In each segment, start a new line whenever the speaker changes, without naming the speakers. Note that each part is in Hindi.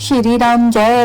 श्री राम जय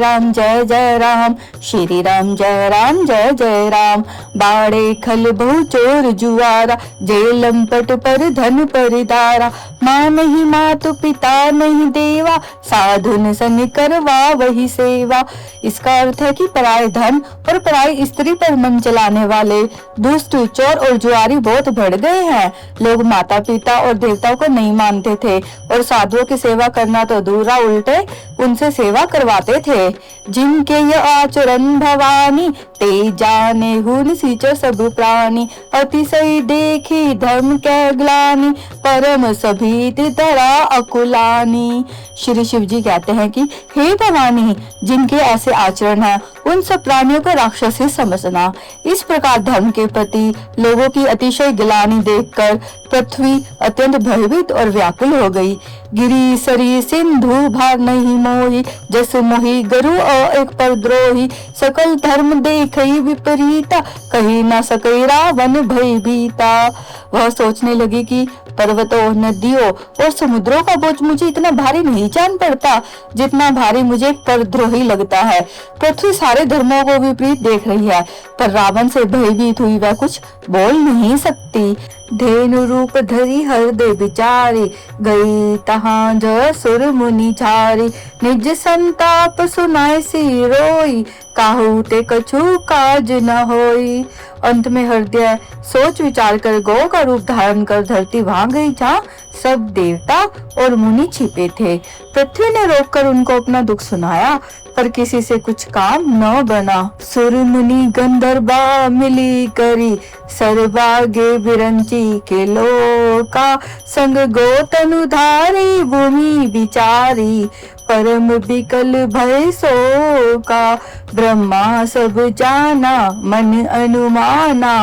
जय राम, श्री राम जय जय राम। बाड़े खल बहु चोर जुआरा, जेल लंपट पर धन परिदारा। माँ नहीं मातु पिता नहीं देवा, साधुन संग करवा वही सेवा। इसका अर्थ है कि पराये धन और पराई स्त्री पर मन चलाने वाले दुष्ट, चोर और जुआरी बहुत बढ़ गए हैं। लोग माता पिता और देवताओं को नहीं मानते थे और साधुओं की सेवा करना तो दूर, उल्टे उनसे सेवा करवाते थे। जिनके ये आचरण भवानी, ते जाने हुन सींचो सब प्राणी। अतिशय देखी धर्म के ग्लानि, परम सभीत धरा अकुलानी। श्री शिव जी कहते हैं कि हे भवानी, जिनके ऐसे आचरण है उन सब प्राणियों को राक्षस ही समझना। इस प्रकार धर्म के प्रति लोगों की अतिशय गिलानी देखकर पृथ्वी अत्यंत भयभीत और व्याकुल हो गई। गिरी सरी सिंधु भार नहीं मोही, जस मोही गरु एक पर द्रोही। सकल धर्म देखई विपरीता, कही न सकई रावण भय भीता। वह सोचने लगी कि पर्वतों, नदियों और समुद्रों का बोझ मुझे इतना भारी नहीं जान पड़ता जितना भारी मुझे परद्रोही लगता है। पृथ्वी सारे धर्मों को विपरीत देख रही है, पर रावण से भयभीत हुई वह कुछ बोल नहीं सकती। धेनु रूप धरी हृदय विचारी, गई तहाँ जो सुर मुनि झारी। निज संताप सुनाए सी रोई, काहू ते कछु काज न होई। अंत में हृदय सोच विचार कर गौ का रूप धारण कर धरती वहां गई जहाँ सब देवता और मुनि छिपे थे। पृथ्वी ने रोककर उनको अपना दुख सुनाया, पर किसी से कुछ काम न बना। सुर मुनि गंधर्वा मिली करी, सर्वागे बिरंची के लोका। संग गोतनुधारी भूमि विचारी, परम विकल भय शोका। ब्रह्मा सब जाना मन अनुमाना,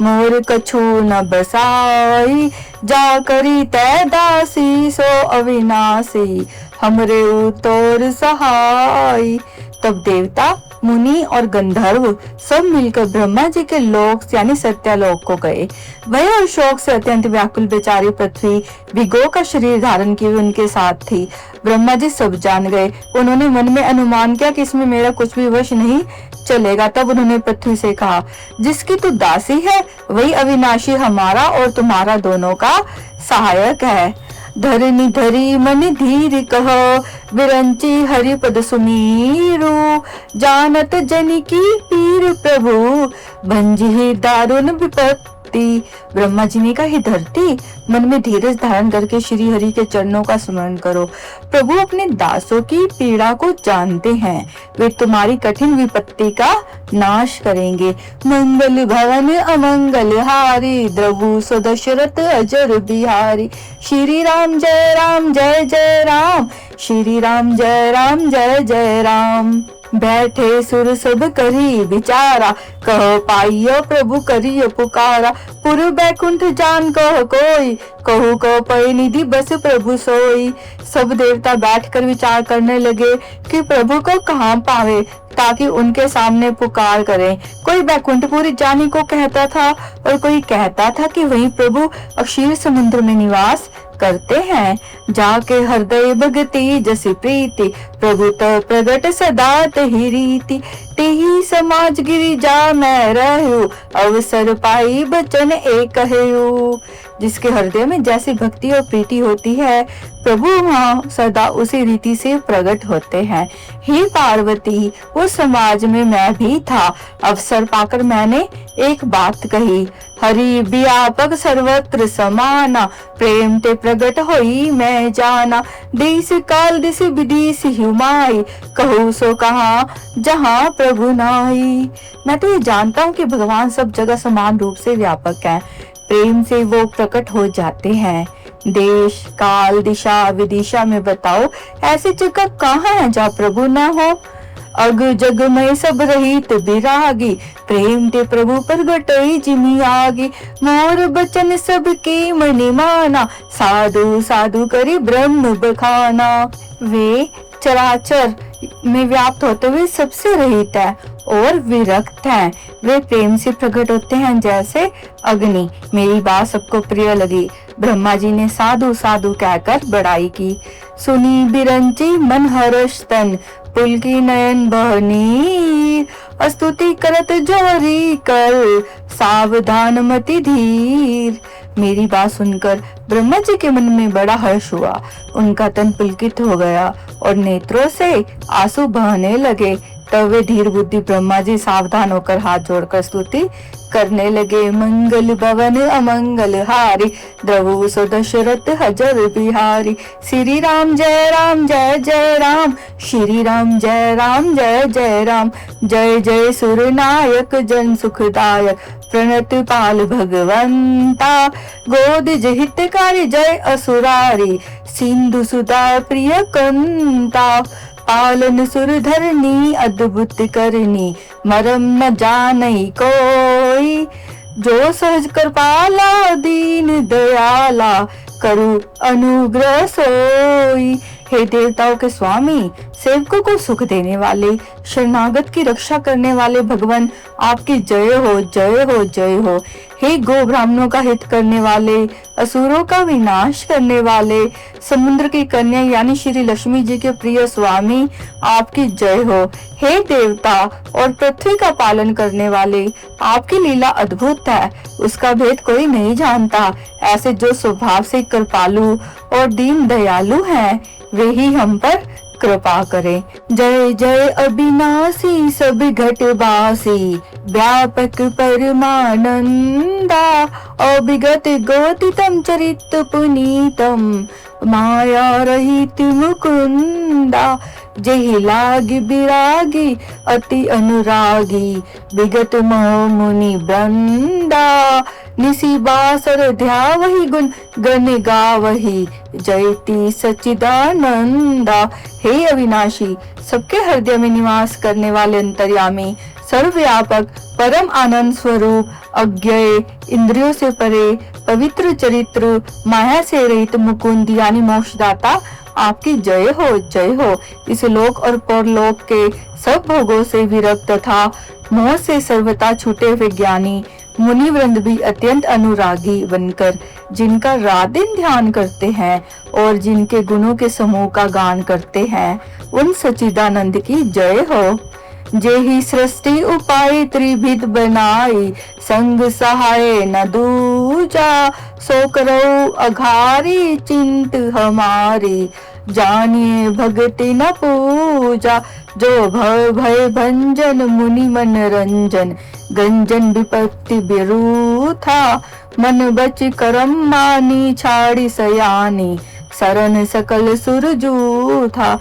मोर कछु न बसाई। जा करी तै दासी सो अविनाशी, हमरे उतोर सहाय। तब देवता, मुनि और गंधर्व सब मिलकर ब्रह्मा जी के लोक यानी सत्यालोक को गए। भय और शोक से अत्यंत व्याकुल बेचारी पृथ्वी विगो का शरीर धारण किए उनके साथ थी। ब्रह्मा जी सब जान गए। उन्होंने मन में अनुमान किया कि इसमें मेरा कुछ भी वश नहीं चलेगा। तब उन्होंने पृथ्वी से कहा, जिसकी तू दासी है वही अविनाशी हमारा और तुम्हारा दोनों का सहायक है। धरनी धरी मन धीर कहो, विरंची हरि पद सुमीरु। जानत जन की पीर प्रभु, भंजी दारुण विपत्ति। ब्रह्मा जी ने कहा, हे धरती, मन में धीरज धारण करके श्री हरि के चरणों का स्मरण करो। प्रभु अपने दासों की पीड़ा को जानते हैं, वे तुम्हारी कठिन विपत्ति का नाश करेंगे। मंगल भवन अमंगल हारी, द्रवु सो दशरथ अजर बिहारी। श्री राम जय जय राम, श्री राम जय जय राम। बैठे सुर सब करी विचारा, कहो पाइयो प्रभु करियो पुकारा। पुर बैकुंठ जान कहो कोई, कहू कहो पै निधि बस प्रभु सोई। सब देवता बैठकर विचार करने लगे कि प्रभु को कहाँ पावे ताकि उनके सामने पुकार करें। कोई बैकुंठपुरी जाने को कहता था और कोई कहता था कि वहीं प्रभु अक्षीर समुद्र में निवास करते हैं। जाके हृदय भगति जसी प्रीति, प्रभु तो प्रगट सदा तही रीति। तेही समाज गिरी जा मैं रहूं, अवसर पाई बचन एक कहूं। जिसके हृदय में जैसी भक्ति और प्रीति होती है, प्रभु वहाँ सदा उसी रीति से प्रकट होते हैं। हे पार्वती, उस समाज में मैं भी था। अवसर पाकर मैंने एक बात कही, हरि व्यापक सर्वत्र समाना। प्रेम ते प्रगट होई मैं जाना, देश काल दिस विदिश हुमाई। कहूँ सो कहा जहाँ प्रभु नाई। मैं तो ये जानता हूँ कि भगवान सब जगह समान रूप से व्यापक है, प्रेम से वो प्रकट हो जाते हैं। देश काल दिशा विदिशा में बताओ ऐसी जगह कहाँ है जहाँ प्रभु न हो। अग जग में सब रहित बिरागी, प्रेम ते प्रभु प्रगटई जिमी आगी। मोर बचन सब के मनि माना, साधु साधु करी ब्रह्म बखाना। वे चराचर में व्याप्त होते हुए सबसे रहित है और विरक्त हैं। वे प्रेम से प्रकट होते हैं जैसे अग्नि। मेरी बात सबको प्रिय लगी। ब्रह्मा जी ने साधु साधु कहकर बड़ाई की। सुनी बिरंची मन हर्ष तन, पुलकी नयन बहनीर, स्तुति करत जोरी कर, सावधान मति धीर। मेरी बात सुनकर ब्रह्मा जी के मन में बड़ा हर्ष हुआ। उनका तन पुलकित हो गया और नेत्रों से आंसू बहने लगे। तब वे धीर बुद्धि ब्रह्मा जी सावधान होकर हाथ जोड़कर स्तुति करने लगे। मंगल भवन अमंगल हारी, द्रवु सो दशरथ हजर बिहारी। श्री राम जय राम जय जय राम, श्री राम जय राम जय जय राम। जय जय सुर नायक जन सुखदायक, प्रणत पाल भगवंता। गोद हितकारी जय असुरारी, सिंधु सुधा प्रिय कंता। पालन सुर धरनी अद्भुत करनी, मरम न जानई कोई। जो सहज कृपाला दीन दयाला, करु अनुग्रह सोई। हे देवताओं के स्वामी, सेवकों को सुख देने वाले, शरणागत की रक्षा करने वाले भगवान, आपकी जय हो जय हो जय हो। हे गो ब्राह्मणों का हित करने वाले, असुरों का विनाश करने वाले, समुद्र की कन्या यानी श्री लक्ष्मी जी के प्रिय स्वामी, आपकी जय हो। हे देवता और पृथ्वी का पालन करने वाले, आपकी लीला अद्भुत है, उसका भेद कोई नहीं जानता। ऐसे जो स्वभाव से कृपालु और दीन दयालु हैं, वे ही हम पर कृपा करे। जय जय अविनाशी सब घटवासी, व्यापक परमानंदा। अभिगत गोतितम चरित पुनीतम, माया रहित मुकुंदा। जेहि लागी विरागी अति अनुरागी, विगत मोह मुनि वृंदा। निसी बासर ध्यावहि गुण गण गावहि, जयति सच्चिदानंदा। हे अविनाशी, सबके हृदय में निवास करने वाले अंतर्यामी, सर्वव्यापक परम आनंद स्वरूप, अज्ञेय, इंद्रियों से परे, पवित्र चरित्र, माया से रहित मुकुंद यानी मोक्षदाता, आपकी जय हो जय हो। इस लोक और परलोक के सब भोगों से विरक्त तथा मोह से सर्वथा छूटे हुए ज्ञानी मुनि वृंद भी अत्यंत अनुरागी बनकर जिनका रात दिन ध्यान करते हैं और जिनके गुणों के समूह का गान करते हैं, उन सच्चिदानंद की जय हो। जेहि सृष्टि उपाय त्रिविध बनाई, संग सहाय न दूजा। सो करो अघारी चिंत हमारी, जानिए भक्ति न पूजा। जो भव भय भंजन मुनि मन रंजन, गंजन विपत्ति बिरूथा। मन बच करम मानी छाड़ी सयानी, सरन सकल सुरजू था।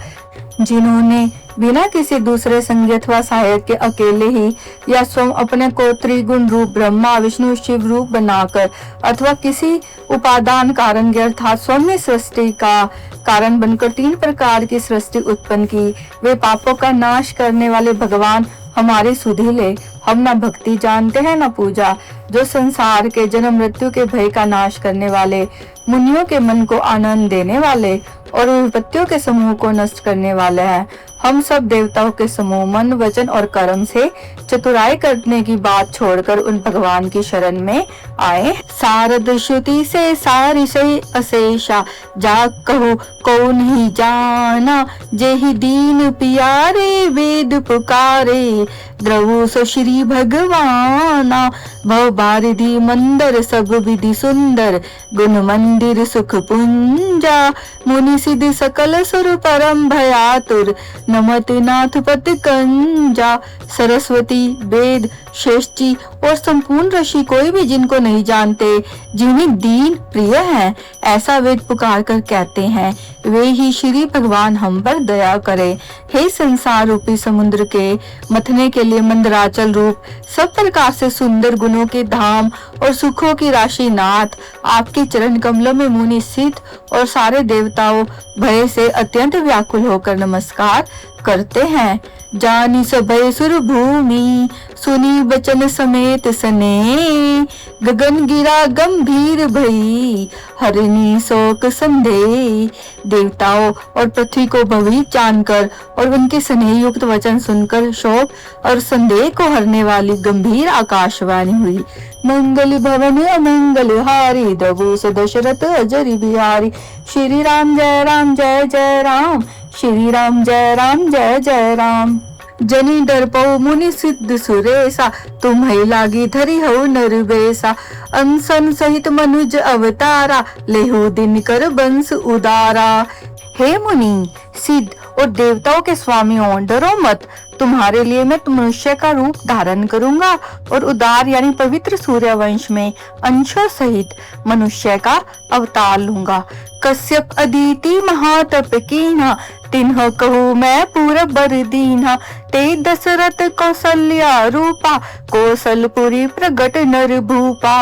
जिन्होंने बिना किसी दूसरे संग अथवा सहायक के अकेले ही या स्वयं अपने को त्रिगुण रूप ब्रह्मा विष्णु शिव रूप बनाकर अथवा किसी उपादान कारण के अर्थात स्वयं सृष्टि का कारण बनकर तीन प्रकार की सृष्टि उत्पन्न की, वे पापों का नाश करने वाले भगवान हमारे सुधीले। हम न भक्ति जानते हैं न पूजा। जो संसार के जन्म मृत्यु के भय का नाश करने वाले, मुनियों के मन को आनंद देने वाले और विपत्तियों के समूह को नष्ट करने वाले हैं। हम सब देवताओं के समूह मन वचन और कर्म से चतुराई करने की बात छोड़कर उन भगवान की शरण में आए। सारद श्रुति से सारी से अशेषा, जा कहो कौन ही जाना। जेहि दीन पियारे वेद पुकारे, द्रवु सो श्री भगवाना। भव बारिधि मंदर सब विधि सुंदर, गुण मंदिर सुख पुंजा। मुनि सिद्धि सकल सुर परम भयातुर, नमत नाथ पत कंजा। सरस्वती वेद श्रेष्ठी और संपूर्ण ऋषि कोई भी जिनको नहीं जानते, जिन्हें दीन प्रिय है, ऐसा वेद पुकार कर कहते हैं, वे ही श्री भगवान हम पर दया करे। हे संसार रूपी समुद्र के मथने के लिए मंदराचल रूप, सब प्रकार से सुंदर गुणों के धाम और सुखों की राशि नाथ, आपके चरण कमलों में मुनि स्थित और सारे देवताओं भय से अत्यंत व्याकुल होकर नमस्कार करते हैं। जानी सभय सुर भूमि, सुनी बचन समेत सने, गगन गिरा गंभीर भई, हरिणी शोक संदेह। देवताओं और पृथ्वी को भयभीत जानकर और उनके स्नेह युक्त वचन सुनकर शोक और संदेह को हरने वाली गंभीर आकाशवाणी हुई। मंगल भवन अमंगल हारी, दबूस दशरथ अजर बिहारी। श्री राम जय राम जय जय राम, श्री राम जय राम जय जय राम। जनी डरपो मुनि सिद्ध सुरेसा, तुम्हें लागी धरी हो नर बेसा। अनसन सहित मनुज अवतारा, लेहु दिन कर बंस उदारा। हे मुनि, सिद्ध और देवताओं के स्वामियों, डरो मत। तुम्हारे लिए मैं मनुष्य का रूप धारण करूंगा और उदार यानी पवित्र सूर्यवंश में अंशों सहित मनुष्य का अवतार लूंगा। कश्यप अदिति महातप कीन्हा, तिन्ह कहूँ मैं पूरब बर दीन्हा। ते दशरथ कौशल्या रूपा, कौशलपुरी प्रगट नर भूपा।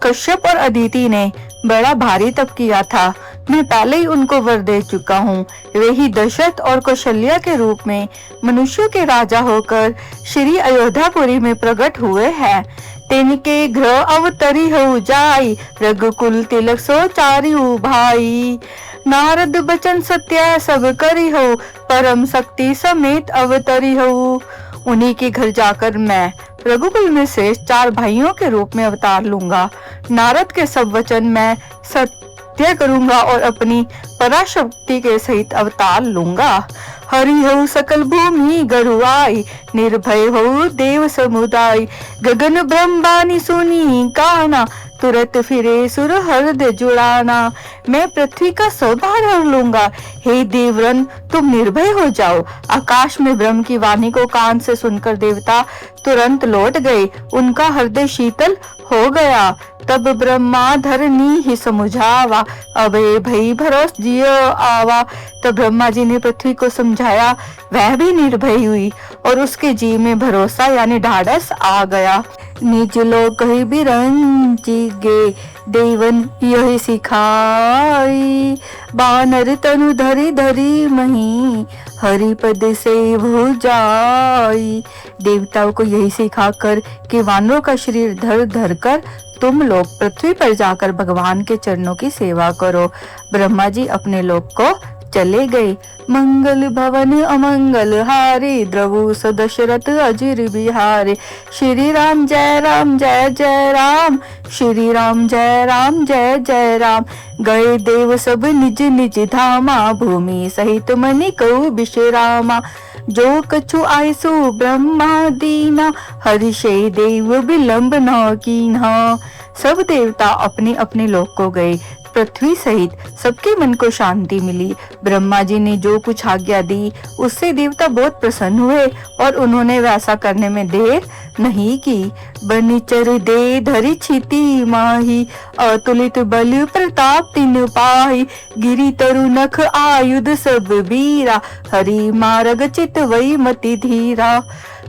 कश्यप और अदिति ने बड़ा भारी तप किया था, मैं पहले ही उनको वर दे चुका हूँ। वे ही दशरथ और कौशल्या के रूप में मनुष्यों के राजा होकर श्री अयोध्यापुरी में प्रकट हुए हैं। तिनके ग्रह अवतरी हो जाई, रघुकुल तिलक सो चारियु भाई। नारद बचन सत्य सब करी हो, परम शक्ति समेत अवतरी हो। उन्हीं के घर जाकर मैं रघुकुल में से 4 भाइयों के रूप में अवतार लूंगा। नारद के सब वचन मैं सत्य करूंगा और अपनी पराशक्ति के सहित अवतार लूंगा। हरि हो सकल भूमि गरुआई, निर्भय हो देव समुदाय। गगन ब्रह्मानी सुनी काना, तुरंत फिरे सुर हृदय जुड़ाना। मैं पृथ्वी का सब भार हर लूंगा। हे देवरन, तुम निर्भय हो जाओ। आकाश में ब्रह्म की वाणी को कान से सुनकर देवता तुरंत लौट गए, उनका हृदय शीतल हो गया। तब ब्रह्मा धरनी ही समुझावा, अबे भई भरोस जियो आवा। तब ब्रह्मा जी ने पृथ्वी को समझाया, वह भी निर्भय हुई और उसके जी में भरोसा यानी ढाढ़स आ गया। निज लोक ही बिरंची गे, देवन यही सिखाई। बानर तनु धरी धरी मही, हरिपद से भुजाई। देवताओं को यही सिखाकर कि वानरों का शरीर धर धर कर तुम लोग पृथ्वी पर जाकर भगवान के चरणों की सेवा करो। ब्रह्मा जी अपने लोक को चले गए। मंगल भवन अमंगल हारे, द्रवुस दशरथ अजिर बिहारे। श्री राम जय राम जय जय राम, श्री राम जय राम जय जय राम। गए देव सब निज निज धामा, भूमि सहित मनि कहु विश्रामा। जो कछु आयसु ब्रह्मा दीना, हर्षे देव विलंब न कीन्हा। सब देवता अपने अपने लोक को गए। पृथ्वी सहित सबके मन को शांति मिली। ब्रह्मा जी ने जो कुछ आज्ञा दी उससे देवता बहुत प्रसन्न हुए और उन्होंने वैसा करने में देर नहीं की। बनिचर दे धरि छिति माही, अतुलित बल प्रताप तिन पाही। गिरि तरु नख आयुध सब बीरा, हरि मार्ग चित वही मति धीरा।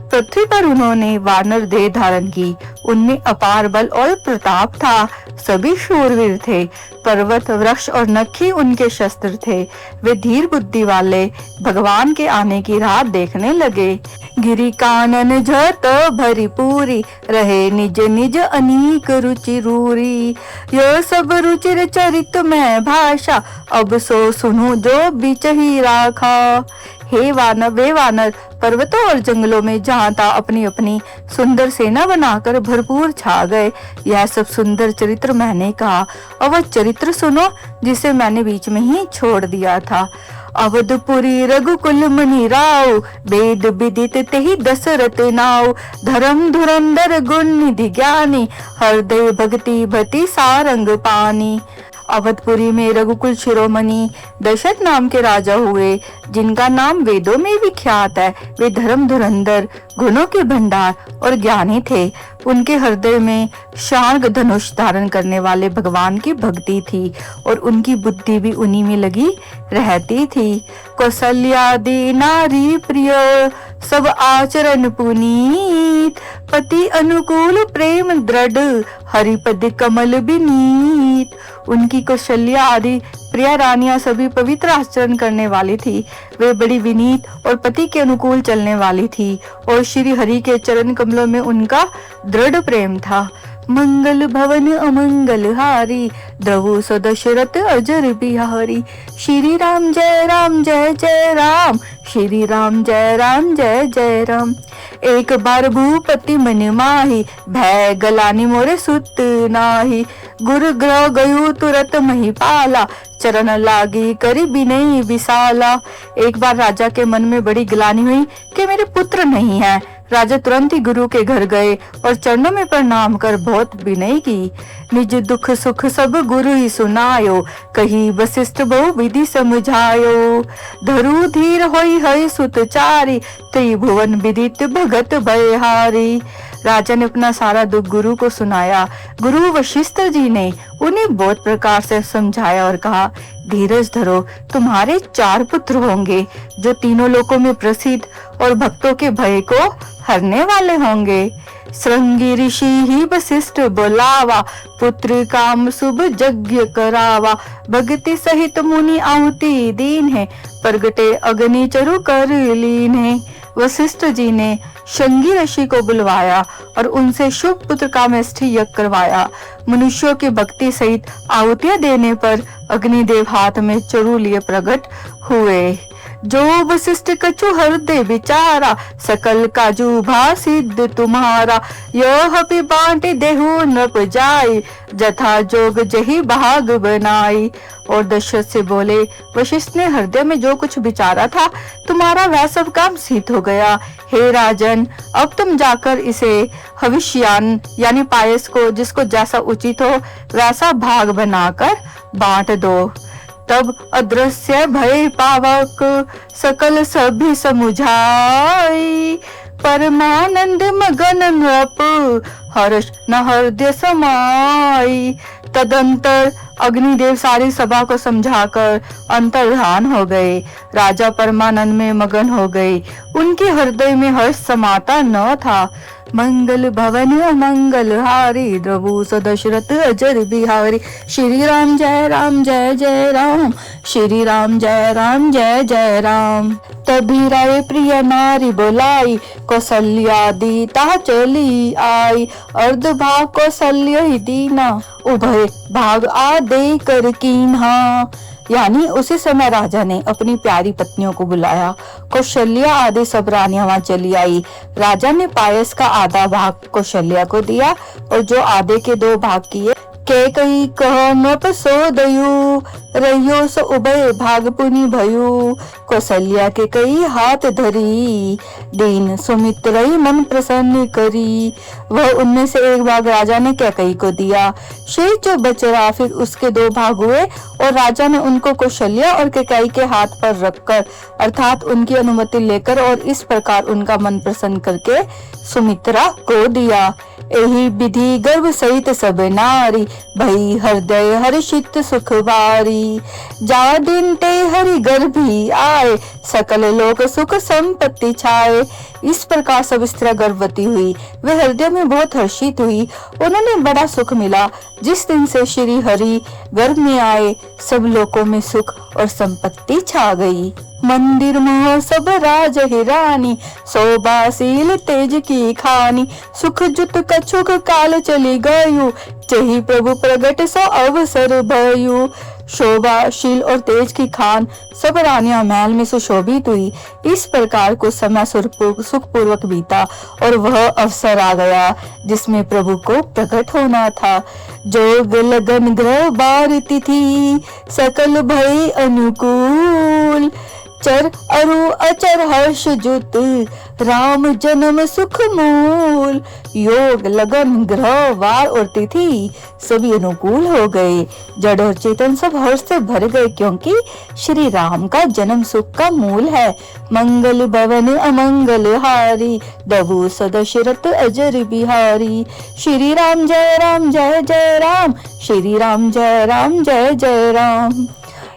पृथ्वी पर उन्होंने वानर देह धारण की। उनमें अपार बल और प्रताप था। सभी शूरवीर थे। पर्वत वृक्ष और नखी उनके शस्त्र थे। वे धीर बुद्धि वाले भगवान के आने की राह देखने लगे। गिरि कानन झत भरी पूरी, रहे निज निज अनीक रुचि रूरी। यह सब रुचिर चरित में भाषा, अब सो सुनो जो बीच ही राखा। हे वानर, वे वानर पर्वतों और जंगलों में जहाँ था अपनी अपनी सुंदर सेना बनाकर भरपूर छा गए। यह सब सुंदर चरित्र मैंने कहा और वह चरित्र सुनो जिसे मैंने बीच में ही छोड़ दिया था। अवधपुरी रघुकुल मुनि राव, वेद विदित तेहि दशरथ नाव। धर्म धुरंधर गुण निधि ज्ञानी, हृदय भक्ति भति सारंग पानी। अवधपुरी में रघुकुल शिरोमणि दशरथ नाम के राजा हुए, जिनका नाम वेदों में विख्यात है। वे धर्म धुरंधर, गुणों के भंडार और ज्ञानी थे। उनके हृदय में शार्ंग धनुष धारण करने वाले भगवान की भक्ति थी और उनकी बुद्धि भी उन्हीं में लगी रहती थी। कौशल्यादि नारी प्रिय, सब आचरण पुनीत। पति अनुकूल प्रेम दृढ़, हरिपद कमल बिनीत। उनकी कौशल्या आदि प्रिया रानियां सभी पवित्र आचरण करने वाली थी। वे बड़ी विनीत और पति के अनुकूल चलने वाली थी और श्री हरि के चरण कमलों में उनका दृढ़ प्रेम था। मंगल भवन अमंगल हारी, द्रवु सदशरथ अजर बिहारी। श्री राम जय जय राम, श्री राम जय जय राम। एक बार भूपति मन माही, भय गलानी मोरे सुत नाही। गुरु ग्रह गयु तुरत महिपाला, चरण लागी करी बिनई विशाला। एक बार राजा के मन में बड़ी गिलानी हुई कि मेरे पुत्र नहीं है। राजा तुरंत ही गुरु के घर गए और चरणों में प्रणाम कर बहुत विनय की। निज दुख सुख सब गुरु ही सुनायो, कही वशिष्ठ बहु विधि समझायो। धरु धीर होई है सुत चारी, त्रिभुवन विदित भगत भयहारी। राजा ने अपना सारा दुख गुरु को सुनाया। गुरु वशिष्ठ जी ने उन्हें बहुत प्रकार से समझाया और कहा, धीरज धरो, तुम्हारे 4 पुत्र होंगे जो तीनों लोकों में प्रसिद्ध और भक्तों के भय को हरने वाले होंगे। श्रृंगी ऋषि ही वशिष्ठ बोलावा, पुत्र काम शुभ यज्ञ करावा। भक्ति सहित मुनि आहुति दीन है, प्रगटे अग्नि चरु कर लीन है। वशिष्ठ जी ने श्रृंगी ऋषि को बुलवाया और उनसे शुभ पुत्र कामेष्ठी यज्ञ करवाया। मनुष्यों की भक्ति सहित आहुतियां देने पर अग्निदेव हाथ में चरु लिए प्रकट हुए। जो वशिष्ठ कछु हृदय विचारा, सकल काजू भा सिद्ध तुम्हारा। यह भी बांटे देहु नृप जाय, जथा जोग जही भाग बनाई। और दशरथ से बोले, वशिष्ठ ने हृदय में जो कुछ विचारा था, तुम्हारा वह सब काम सिद्ध हो गया। हे राजन, अब तुम जाकर इसे हविष्यान यानी पायस को जिसको जैसा उचित हो वैसा भाग बनाकर बांट दो। तब अदृश्य भय पावक, सकल सभी समुझाई। परमानंद मगन नृप, हर्ष न हृदय समाई। तदंतर अग्निदेव सारी सभा को समझाकर अंतर्धान हो गए। राजा परमानंद में मगन हो गए, उनके हृदय में हर्ष समाता न था। मंगल भवन अमंगल हारी, द्रवु सदशरथ अजर बिहारी। श्री राम जय राम, श्री राम जय जय राम। तभी राय प्रिय नारी बोलाई, कौशल्या दीता चली आई। अर्ध भाग कौशल्य ही दीना, उभय भाग आदे कर कीन्हा। यानी उसी समय राजा ने अपनी प्यारी पत्नियों को बुलाया। कौशल्या आदि सब रानियां वहां चली आई। राजा ने पायस का आधा भाग कौशल्या को दिया और जो आधे के 2 भाग किए। के कई कह नृप सो दयु, रहियो सो उभय भाग पुनि भयु। कौशल्या के कई हाथ धरी, दीन सुमित्रई मन प्रसन्न करी। वह उनमें से 1 भाग राजा ने कैकई को दिया। शेष जो बच रहा फिर उसके 2 भाग हुए और राजा ने उनको कौशल्या और कैकई के हाथ पर रखकर अर्थात उनकी अनुमति लेकर और इस प्रकार उनका मन प्रसन्न करके सुमित्रा को दिया। यही विधि गर्भ सहित सब नारी, भई हृदय हर्षित सुख बारी। जा दिन ते हरि गर्भी आए, सकल लोक सुख संपत्ति छाए। इस प्रकार सब स्त्रियां गर्भवती हुई, वे हृदय में बहुत हर्षित हुई। उन्होंने बड़ा सुख मिला। जिस दिन से श्री हरि गर्भ में आए, सब लोकों में सुख और संपत्ति छा गई। मंदिर मोह सब राज हिरानी, शोभाशील तेज की खानी। सुख जुत कछुक काल चली गयु, जही प्रभु प्रगट सो अवसर भयु। शोभाशील और तेज की खान सब रानियां महल में सुशोभित हुई। इस प्रकार कुछ समय सुखपूर्वक बीता और वह अवसर आ गया जिसमें प्रभु को प्रकट होना था। जोग लगन ग्रह बार तिथि, सकल भय अनुकूल। चर अरु अचर हर्ष जुत, राम जन्म सुख मूल। योग लगन ग्रह वार और तिथि सभी अनुकूल हो गए। जड़ और चेतन सब हर्ष से भर गए क्योंकि श्री राम का जन्म सुख का मूल है। मंगल भवन अमंगल हारी, दबु सदशरथ अजर बिहारी। श्री राम जय जय राम, श्री राम जय जय राम।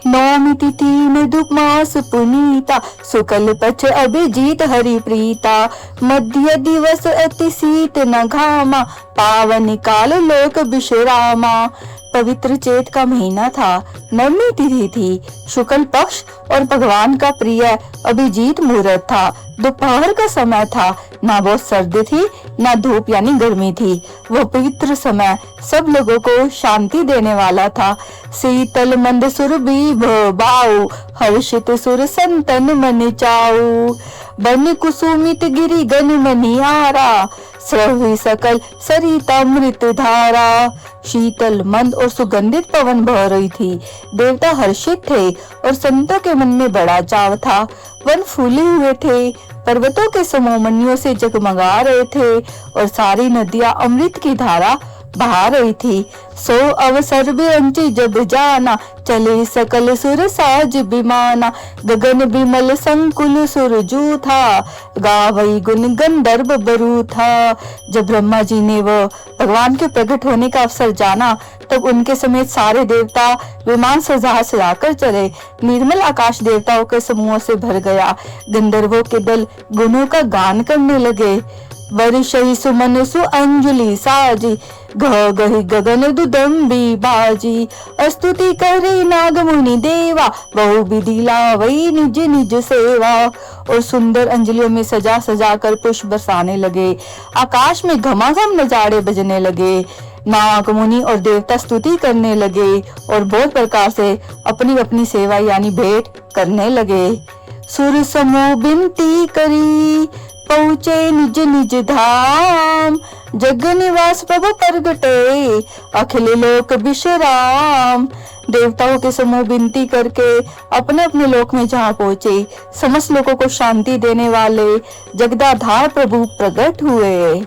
नौमी तिथि मृदुक मास पुनीता, शुक्ल पक्ष अभिजीत हरि प्रीता, मध्य दिवस अति शीत न घामा, पावन काल लोक विश्रामा। पवित्र चैत का महीना था, नवमी तिथि थी, शुक्ल पक्ष और भगवान का प्रिय अभिजीत मुहूर्त था। दोपहर का समय था, ना बहुत सर्दी थी ना धूप यानी गर्मी थी। वह पवित्र समय सब लोगों को शांति देने वाला था। शीतल मंद सुर बाऊ, हर्षित सुर संतन मन चाऊ, बन कुसुमित गिरि गन मनियारा, स्रवी सकल सरितामृत धारा। शीतल मंद और सुगंधित पवन बह रही थी। देवता हर्षित थे और संतों के मन में बड़ा चाव था। वन फूले हुए थे, पर्वतों के समूह मणियों से जगमगा रहे थे और सारी नदियां अमृत की धारा बहा रही थी। सो अवसर बिरंची जब जाना, चले सकल सुर साज बिमाना, गगन बिमल संकुल सुर जू था, गावई गुण गंधर्व बरू था। जब ब्रह्मा जी ने वह भगवान के प्रकट होने का अवसर जाना, तब उनके समेत सारे देवता विमान सजाकर चले। निर्मल आकाश देवताओं के समूहों से भर गया। गंधर्वों के दल गुणों का गान करने लगे। वर्षई सुमन सु अंजलि साजी, घ गहि गगन दुदम्बी बाजी, स्तुति करे नाग मुनि देवा, बहु विधि लावई निज निज सेवा। और सुंदर अंजलियों में सजा सजा कर पुष्प बरसाने लगे। आकाश में घमाघम नजारे बजने लगे। नाग मुनि और देवता स्तुति करने लगे और बहुत प्रकार से अपनी अपनी सेवा यानी भेंट करने लगे। सुर समूह बिनती करी, पहुँचे निज निज धाम, जग निवास प्रभु प्रगटे, अखिल लोक विश्राम। देवताओं के समूह विनती करके अपने अपने लोक में जहाँ पहुँचे, समस्त लोगों को शांति देने वाले जगदाधार प्रभु प्रकट हुए।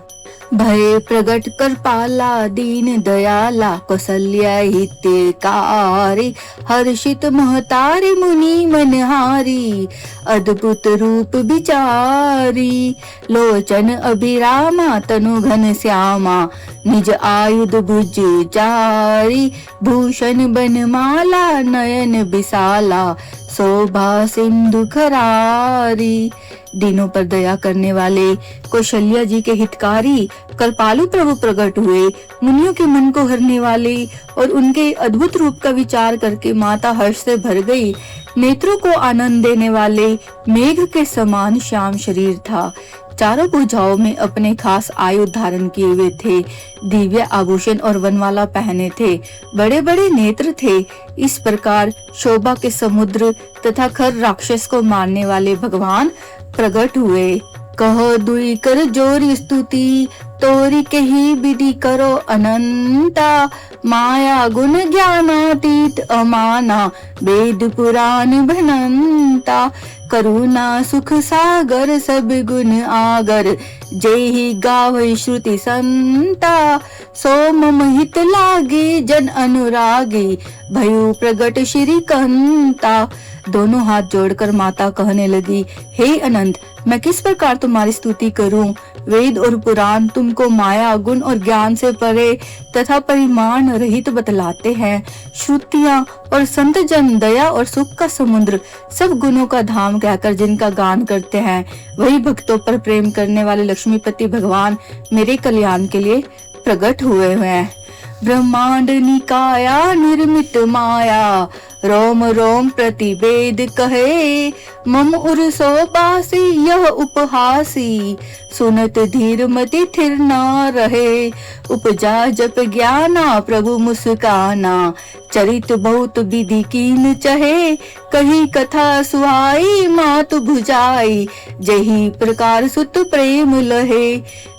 भय प्रगट कर पाला दीन दयाला, कौशल्या हितकारी, हर्षित महतारी मुनि मनहारी, अद्भुत रूप विचारी, लोचन अभिरामा तनु घन श्यामा, निज आयुध भुज चारी, भूषण बनमाला नयन विशाला, शोभा सिंधु खरारी। दीनों पर दया करने वाले कौशल्या जी के हितकारी कृपालु प्रभु प्रकट हुए। मुनियों के मन को हरने वाले और उनके अद्भुत रूप का विचार करके माता हर्ष से भर गई। नेत्रों को आनंद देने वाले मेघ के समान श्याम शरीर था। चारों भुजाओं में अपने खास आयुध धारण किए हुए थे। दिव्य आभूषण और वनमाला पहने थे। बड़े बड़े नेत्र थे। इस प्रकार शोभा के समुद्र तथा खर राक्षस को मारने वाले भगवान प्रकट हुए। कहो दुई कर जोरी स्तुति, तोरी कही विधि करो अनंता, माया गुण ज्ञानातीत अमाना, वेद पुराण भनंता, करुणा सुख सागर सब गुण आगर, जेहि गावै श्रुति संता, सो मम हित लागे जन अनुरागी, भयु प्रगट श्री कंता। दोनों हाथ जोड़कर माता कहने लगी, हे अनंत, मैं किस प्रकार तुम्हारी स्तुति करूं? वेद और पुराण तुमको माया गुण और ज्ञान से परे तथा परिमाण रहित बतलाते हैं। श्रुतियां और संत जन दया और सुख का समुद्र, सब गुणों का धाम कहकर जिनका गान करते हैं, वही भक्तों पर प्रेम करने वाले लक्ष्मीपति भगवान मेरे कल्याण के लिए प्रकट हुए हैं। ब्रह्मांड निकाया निर्मित माया, रोम रोम प्रतिवेद कहे, मम उर्सो बासी यह उपहासी, सुनत धीर मति थिर ना रहे, उपजा जप ज्ञाना प्रभु मुस्काना, चरित बहुत विधि कीन चहे, कही कथा सुहाई मात भुजाई, जही प्रकार सुत प्रेम लहे।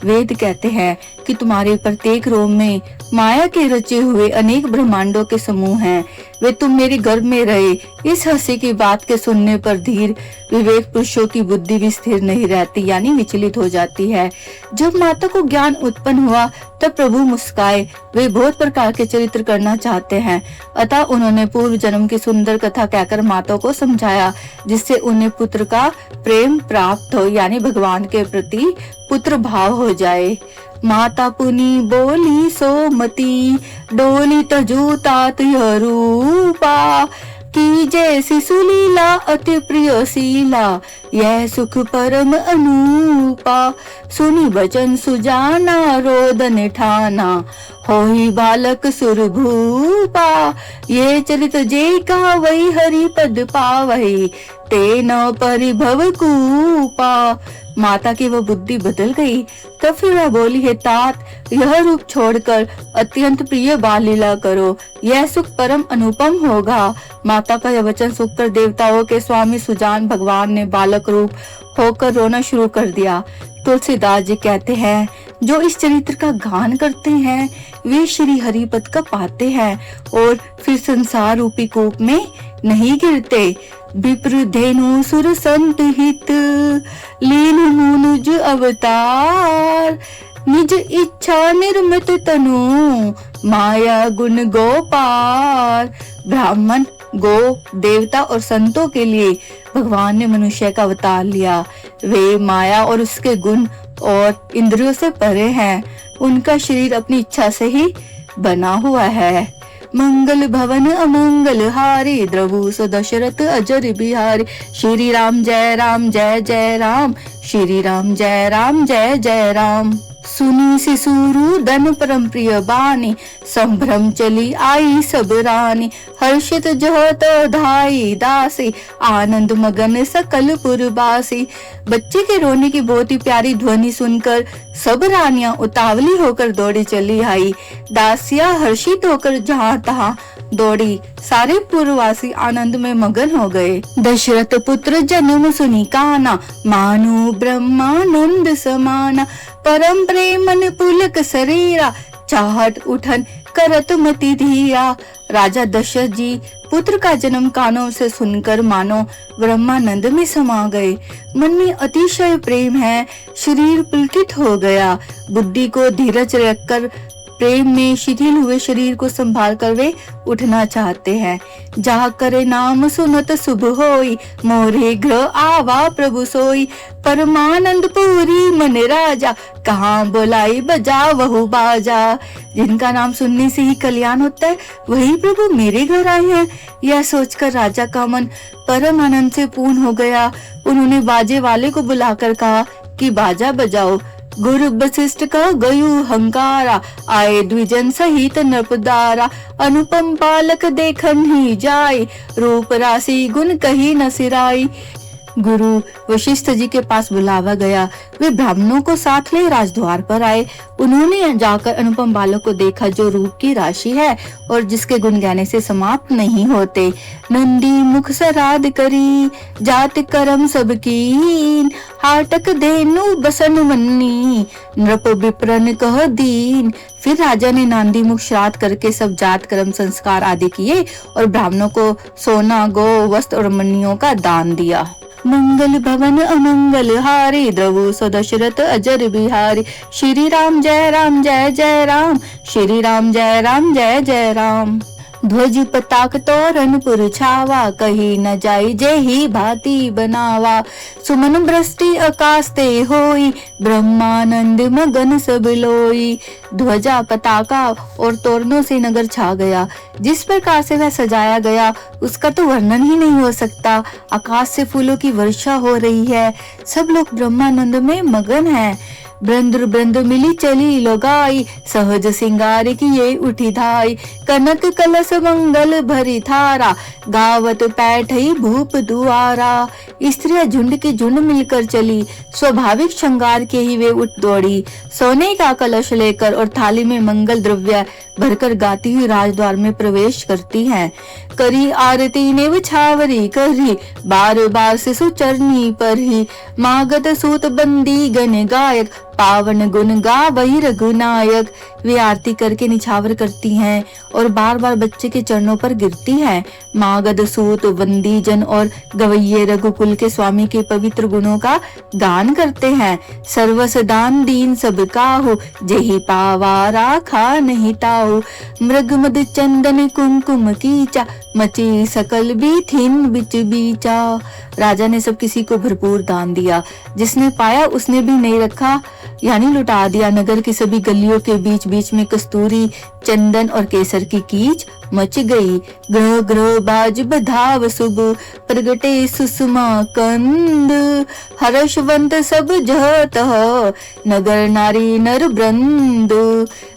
वेद कहते हैं कि तुम्हारे प्रत्येक रोम में माया के रचे हुए अनेक ब्रह्मांडों के समूह हैं। वे तुम मेरे गर्भ में रहे। इस हंसी की बात के सुनने पर धीर विवेक पुरुषों की बुद्धि भी स्थिर नहीं रहती यानी विचलित हो जाती है। जब माता को ज्ञान उत्पन्न हुआ तब प्रभु मुस्काए। वे बहुत प्रकार के चरित्र करना चाहते हैं, अतः उन्होंने पूर्व जन्म की सुंदर कथा कहकर माता को समझाया, जिससे उन्हें पुत्र का प्रेम प्राप्त हो यानी भगवान के प्रति पुत्र भाव हो जाए। माता पुनि बोली सोमती, डोली तजू तात यह रूपा, की जैसी सुलीला अति प्रिय शीला, यह सुख परम अनूपा। सुनी बचन सुजाना रोदन ठाना, होई बालक सुरभूपा। ये चरित जे का वही हरि पद पावही, ते न परिभव कूपा। माता की वह बुद्धि बदल गई। तब फिर वह बोली, है तात, यह रूप छोड़कर अत्यंत प्रिय बाल लीला करो, यह सुख परम अनुपम होगा। माता का यह वचन सुनकर देवताओं के स्वामी सुजान भगवान ने बालक रूप होकर रोना शुरू कर दिया। तुलसीदास जी कहते हैं, जो इस चरित्र का गान करते हैं वे श्री हरिपद का पाते हैं और फिर संसार रूपी कूप में नहीं गिरते। विप्र धेनु सुर संत हित, लीन मुनुज अवतार। निज इच्छा निर्मित तनु, माया गुण गोपार। ब्राह्मण, गो, देवता और संतों के लिए भगवान ने मनुष्य का अवतार लिया। वे माया और उसके गुण और इंद्रियों से परे हैं। उनका शरीर अपनी इच्छा से ही बना हुआ है। मंगल भवन अमंगल हारी, द्रवु सो दशरथ अजर बिहारी। श्री राम जय राम जय जय राम, श्री राम जय राम जय जय राम। सुनी सिसुरु धन परम प्रिय बानी, संभ्रम चली आई सब रानी। हर्षित जहोत धाई दासी, आनंद मगन सकल पुरबासी। बच्चे के रोने की बहुत ही प्यारी ध्वनि सुनकर सब रानियां उतावली होकर दौड़ी चली आई। दासियां हर्षित होकर जहां तहां दौड़ी। सारे पुरवासी आनंद में मगन हो गए। दशरथ पुत्र जन्म सुनी काना, मानो ब्रह्मानंद समाना। परम प्रेमन पुलक शरीरा, चाहत उठन करत मति धीरा। राजा दशरथ जी पुत्र का जन्म कानों से सुनकर मानो ब्रह्मानंद में समा गए। मन में अतिशय प्रेम है, शरीर पुलकित हो गया। बुद्धि को धीरज रखकर प्रेम में शिथिल हुए शरीर को संभाल कर वे उठना चाहते हैं। जा करे नाम सुनत शुभ होई, मोरे ग्रह आवा प्रभु सोई। परमानंद पूरी मन राजा, कहाँ बोलाई बजा वहु बाजा। जिनका नाम सुनने से ही कल्याण होता है, वही प्रभु मेरे घर आए हैं। यह सोचकर राजा का मन परम आनंद से पूर्ण हो गया। उन्होंने बाजे वाले को बुलाकर कहा कि बाजा बजाओ। गुरु वशिष्ठ का गयु हंकारा, आए द्विजन सहित नृपदारा। अनुपम बालक देखन ही जाय, रूप राशि गुण कही न सिराई। गुरु वशिष्ठ जी के पास बुलावा गया। वे ब्राह्मणों को साथ ले राजद्वार पर आए। उन्होंने जाकर अनुपम बालक को देखा, जो रूप की राशि है और जिसके गुण गाने से समाप्त नहीं होते। नंदी मुख सराद करी, जात करम सबकीन। हाटक धेनु बसन मन्नी, नृप विप्रन कह दीन। फिर राजा ने नांदी मुख श्राद्ध करके सब जात कर्म संस्कार आदि किए और ब्राह्मणों को सोना, गो, वस्त्र और मन्नियों का दान दिया। मंगल भवन अमंगल हारी, द्रवु सो दशरथ अजर बिहारी। श्री राम जय राम जय जय राम, श्री राम जय राम जय जय राम। ध्वज पताक तोरण पुर छावा, कही न जाई जेहि भांति बनावा। सुमन वृष्टि आकाश ते होई, ब्रह्मानंद मगन सब लोई। ध्वजा, पताका और तोरणों से नगर छा गया। जिस प्रकार से वह सजाया गया उसका तो वर्णन ही नहीं हो सकता। आकाश से फूलों की वर्षा हो रही है। सब लोग ब्रह्मानंद में मगन हैं। ब्रंद्र ब्रंद मिली चली लोगाई, सहज सिंगार की ये उठी धाई। कनक कलश मंगल भरी थारा, गावत पैठई भूप दुआरा। स्त्रियां झुंड के झुंड मिलकर चली, स्वाभाविक श्रृंगार के ही वे उठ दौड़ी। सोने का कलश लेकर और थाली में मंगल द्रव्य भरकर गाती हुई राजद्वार में प्रवेश करती हैं। करी आरती ने छावरी करी, बार बार शिशु चरनी पर ही। मागत सूत बंदी गण गायक, पावन गुण गावई रघुनायक। वे आरती करके निछावर करती हैं और बार बार बच्चे के चरणों पर गिरती हैं। मागध सूत बंदी जन और गवैये रघुकुल के स्वामी के पवित्र गुणों का गान करते हैं। सर्वस दान दीन सब काहू, जेहि पावा राखा नहीं ताऊ। मृग मद चंदन कुमकुम कीचा, मची सकल बीथिन बिच बीचा। राजा ने सब किसी को भरपूर दान दिया। जिसने पाया उसने भी नहीं रखा, यानी लुटा दिया। नगर की सभी गलियों के बीच बीच में कस्तूरी चंदन और केसर की कीच मच गई। ग्रह ग्रह बाज बधाव शुभ, प्रगटे सुषमा कंद। हर्षवंत सब जहत, नगर नारी नर वृंद।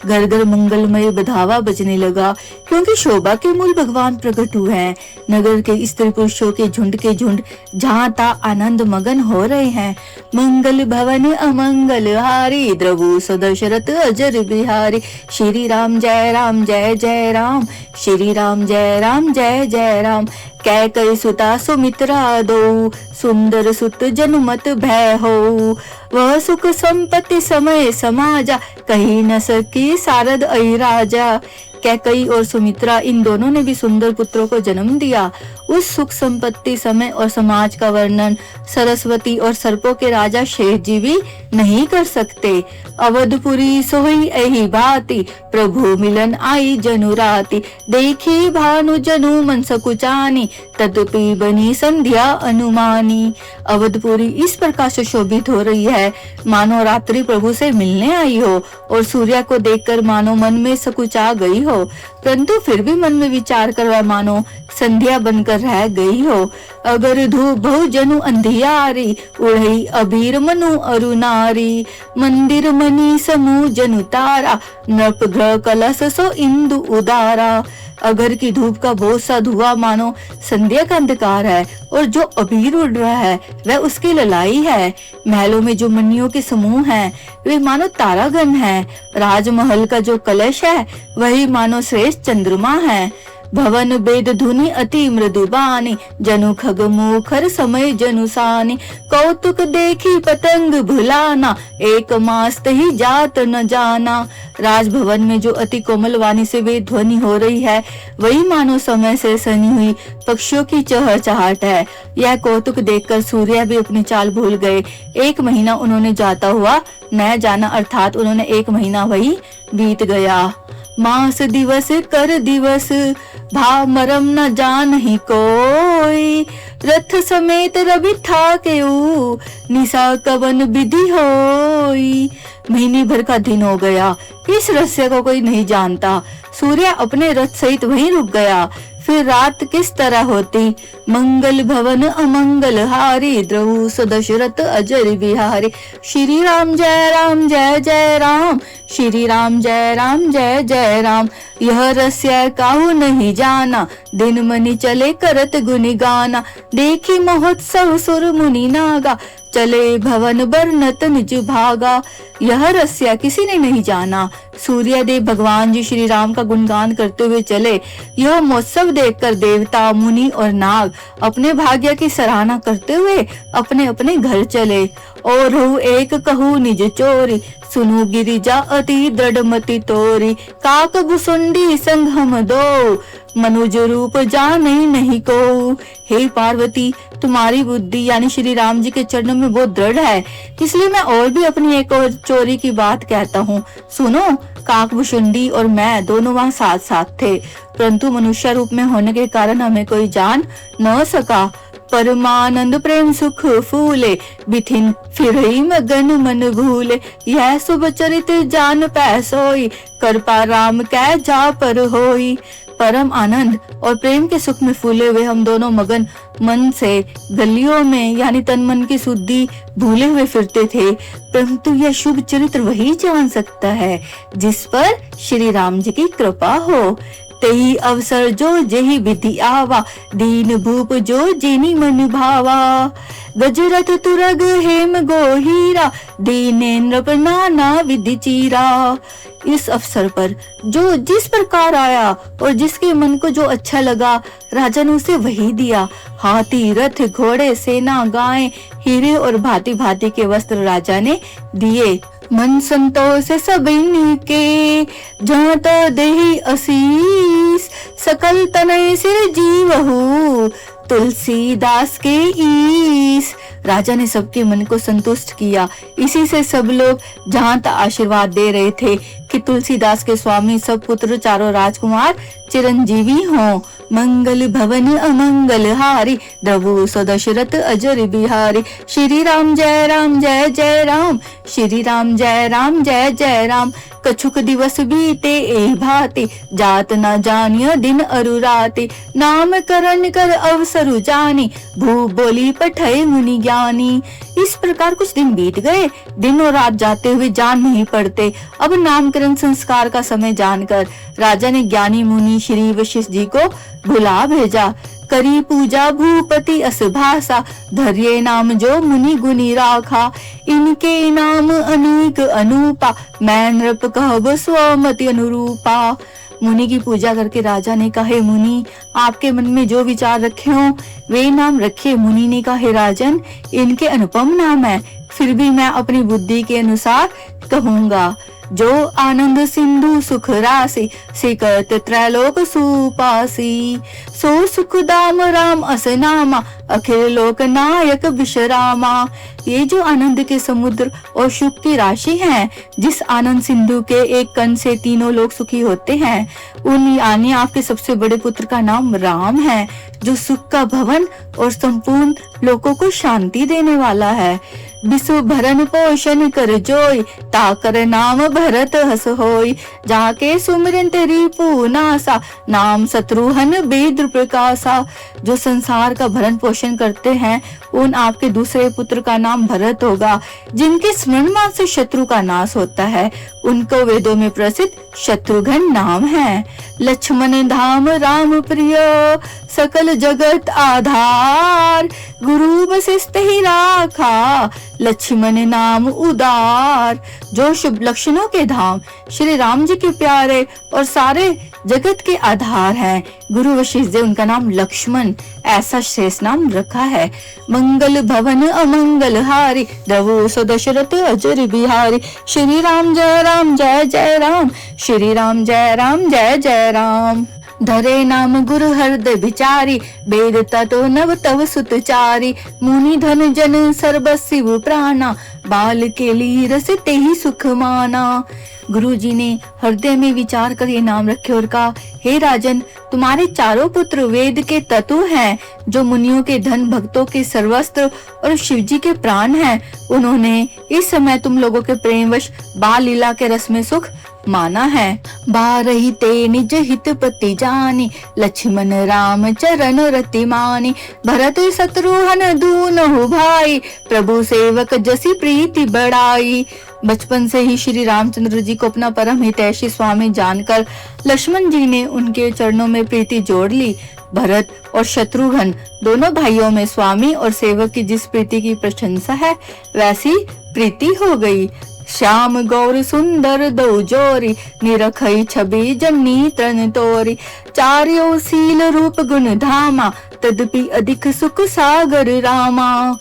घर घर मंगलमय बधावा बजने लगा, क्योंकि शोभा के मूल भगवान प्रकट हुए हैं। नगर के स्त्री पुरुषों के झुंड जहाँ ता आनंद मगन हो रहे हैं। मंगल भवन अमंगल हारी, द्रवु सदशरथ अजर बिहारी। श्री राम जय राम जय जय राम, श्री राम जय राम जय जय राम। कैकई सुता सुमित्रा दो, सुंदर सुत जनुमत भय हो। वह सुख संपत्ति समय समाजा, कही न सकी सारद अहि राजा। कैकई और सुमित्रा इन दोनों ने भी सुंदर पुत्रों को जन्म दिया। उस सुख संपत्ति समय और समाज का वर्णन सरस्वती और सर्पों के राजा शेष जी भी नहीं कर सकते। अवधपुरी सोई एहि भांति, प्रभु मिलन आई जनु राति। देखी भानु जनु मन सकुचानी, तदपि बनी संध्या अनुमानी। अवधपुरी इस प्रकार से शोभित हो रही है मानो रात्रि प्रभु से मिलने आई हो, और सूर्य को देखकर मानो मन में सकुचा गई हो, परंतु फिर भी मन में विचार कर वह मानो संध्या बनकर रह गई हो। अगर धूप बहु जनु अंधियारी, उड़ई अबीर मनु अरुनारी। मंदिर मणि समूह जनु तारा, नृप ग्रह कलश सो इंदु उदारा। अगर की धूप का बहुत सा धुआं मानो संध्या का अंधकार है, और जो अबीर उड़ रहा है वह उसकी ललाई है। महलों में जो मणियों के समूह हैं वे मानो तारागण हैं। राजमहल का जो कलश है वही मानो श्रेष्ठ चंद्रमा है। भवन वेद धुनि अति मृदु बानी, जनु खग मुखर समय जनु सानी। कौतुक देखी पतंग भुलाना, एक मास्त ही जात न जाना। राजभवन में जो अति कोमल वाणी से वेद ध्वनि हो रही है वही मानो समय से सनी हुई पक्षियों की चहचहाट है। यह कौतुक देखकर सूर्य भी अपनी चाल भूल गए। 1 महीना उन्होंने जाता हुआ न जाना, अर्थात उन्होंने 1 महीना वही बीत गया। मास दिवस कर दिवस, भाव मरम न जान ही कोई। रथ समेत रवि ठाके, निशा कवन विधि होई। महीने भर का दिन हो गया, इस रहस्य को कोई नहीं जानता। सूर्य अपने रथ सहित वहीं रुक गया। फिर रात किस तरह होती। मंगल भवन अमंगल हारी, द्रवु सदशरथ अजर बिहारी। श्री राम जय राम जय जय राम, श्री राम जय राम जय जय राम। यह रहस्य काहू नहीं जाना, दिन मनि चले करत गुनि गाना। देखी महोत्सव सुर मुनि नागा, चले भवन बरनत निज भागा। यह रहस्य किसी ने नहीं जाना। सूर्यदेव भगवान जी श्री राम का गुणगान करते हुए चले। यह महोत्सव देखकर देवता मुनि और नाग अपने भाग्य की सराहना करते हुए अपने अपने घर चले। और एक कहू निज चोरी, सुनु गिरिजा अति दृढ़मति तोरी। काक भुसुंडी संग हम दो, मनुज रूप जाने नहीं को। हे पार्वती, तुम्हारी बुद्धि यानी श्री राम जी के चरणों में बहुत दृढ़ है, इसलिए मैं और भी अपनी एक और चोरी की बात कहता हूँ। सुनो, काकभुसुंडी और मैं दोनों वहाँ साथ साथ थे, परंतु मनुष्य रूप में होने के कारण हमें कोई जान न सका। परमानंद प्रेम सुख फूले, बिथिन फिर ही मगन मन भूले। यह शुभ चरित जान पै सोई, कृपा राम कै जा पर होई। परम आनंद और प्रेम के सुख में फूले हुए हम दोनों मगन मन से गलियों में यानी तन मन की शुद्धि भूले हुए फिरते थे, परंतु यह शुभ चरित्र वही जान सकता है जिस पर श्री राम जी की कृपा हो। तेहि अवसर जो जेहि विधि आवा, दीन भूप जो जिनि मन भावा। गजरथ तुरग हेम गोहीरा, दीनेन्द्र नाना विधि चीरा। इस अवसर पर जो जिस प्रकार आया और जिसके मन को जो अच्छा लगा, राजा ने उसे वही दिया। हाथी, रथ, घोड़े, सेना, गायें, हीरे और भांति भांति के वस्त्र राजा ने दिए। मन संतोष सब के, जहाँ तो देहि असीस। सकल तनय सिर जीवहु, तुलसीदास के ईस। राजा ने सबके मन को संतुष्ट किया। इसी से सब लोग जहाँ तक आशीर्वाद दे रहे थे कि तुलसीदास के स्वामी सब पुत्र चारों राजकुमार चिरंजीवी हों। मंगल भवन अमंगल हारी, द्रवु सो दशरथ अजर बिहारी। श्री राम जय राम जय जय राम, श्री राम जय राम जय जय राम। कछुक दिवस बीते ए भांति, जात न जानियो दिन अरु राति। नाम करण कर अवसरु जानी, भू बोली पठय मुनि ज्ञानी। इस प्रकार कुछ दिन बीत गए, दिन और रात जाते हुए जान नहीं पड़ते। अब नामकरण संस्कार का समय जानकर राजा ने ज्ञानी मुनि श्री वशिष्ठ जी को बुला भेजा। करी पूजा भूपति अस भाषा, धर्ये नाम जो मुनि गुनी राखा। इनके नाम अनेक अनूपा, मैं नृप कहब स्वमति अनुरूपा। मुनि की पूजा करके राजा ने कहा, मुनि आपके मन में जो विचार रखे हो वे नाम रखे। मुनि ने कहा, राजन इनके अनुपम नाम है, फिर भी मैं अपनी बुद्धि के अनुसार कहूंगा। जो आनंद सिंधु सुख राशि, सिकत त्रैलोक सुपासी। सो सुख दाम राम अस नामा, अखिल लोक नायक विश्रामा। ये जो आनंद के समुद्र और सुख की राशि हैं, जिस आनंद सिंधु के एक कण से तीनों लोग सुखी होते हैं, उन यानी आपके सबसे बड़े पुत्र का नाम राम है, जो सुख का भवन और संपूर्ण लोगों को शांति देने वाला है। विश्व भरण पोषण कर जोई, ताकर नाम भरत हस होई। जाके सुमिरन तेरी पूनासा, नाम शत्रुघ्न वेद प्रकाशा। जो संसार का भरण पोषण करते हैं, उन आपके दूसरे पुत्र का नाम भरत होगा। जिनके स्मरण मात्र से शत्रु का नाश होता है, उनको वेदों में प्रसिद्ध शत्रुघ्न नाम है। लक्ष्मण धाम राम प्रिय, सकल जगत आधार। गुरु वशिष्ठ ही राखा, लक्ष्मण नाम उदार। जो शुभ लक्षणों के धाम श्री राम जी के प्यारे और सारे जगत के आधार हैं, गुरु वशिष्ठ जी उनका नाम लक्ष्मण ऐसा श्रेष्ठ नाम रखा है। मंगल भवन अमंगल हारी, द्रवु सो दशरथ अजर बिहारी। श्री राम जय राम जय जय राम, श्री राम जय राम जय जय राम। धरे नाम गुरु हृदय विचारी, वेद ततो नव तव सुतचारी। मुनि धन जन सर्वस्व प्राणा, बाल के लिए रस ते ही सुख माना। गुरु जी ने हृदय में विचार कर ये नाम रखे और कहा, हे राजन तुम्हारे चारों पुत्र वेद के तत्व हैं, जो मुनियों के धन भक्तों के सर्वस्त्र और शिव जी के प्राण हैं। उन्होंने इस समय तुम लोगों के प्रेमवश बाल लीला के रस में सुख माना है। बारही ते निज हित पति जानी, लक्ष्मण राम चरण रति मानी। भरत शत्रुघ्न दूनहु भाई, प्रभु सेवक जसी प्रीति बढ़ाई। बचपन से ही श्री रामचंद्र जी को अपना परम हितैषी स्वामी जानकर लक्ष्मण जी ने उनके चरणों में प्रीति जोड़ ली। भरत और शत्रुघ्न दोनों भाइयों में स्वामी और सेवक की जिस प्रीति की प्रशंसा है, वैसी प्रीति हो गई। श्याम गौर सुंदर दो जोरी, निरखई छवि जन्नी तन तोरी। चार्यो सील रूप गुण धामा, तदपि अधिक सुख सागर रामा।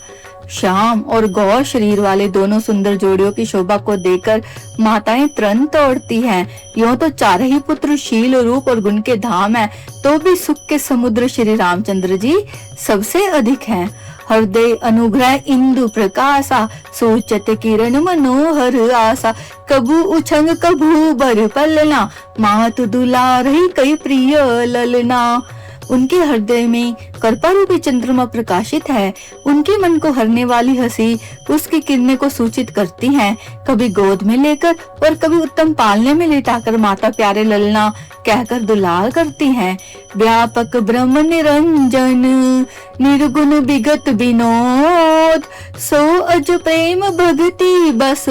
श्याम और गौर शरीर वाले दोनों सुंदर जोड़ियों की शोभा को देखकर माताएं तृण तोड़ती हैं। यूं तो चार ही पुत्र शील रूप और गुण के धाम है, तो भी सुख के समुद्र श्री रामचंद्र जी सबसे अधिक हैं। हृदय अनुग्रह इंदु प्रकाशा, सोचत किरण मनोहर आशा। कबू उछंग कबू बर पलना, मात दुलारही कई प्रिय ललना। उनके हृदय में कर्पा रूपी चंद्रमा प्रकाशित है। उनके मन को हरने वाली हंसी उसकी किरणें को सूचित करती हैं। कभी गोद में लेकर और कभी उत्तम पालने में लेटाकर माता प्यारे ललना कहकर दुलार करती हैं। व्यापक ब्रह्म निरंजन, निर्गुण विगत विनोद। सो अज प्रेम भक्ति बस,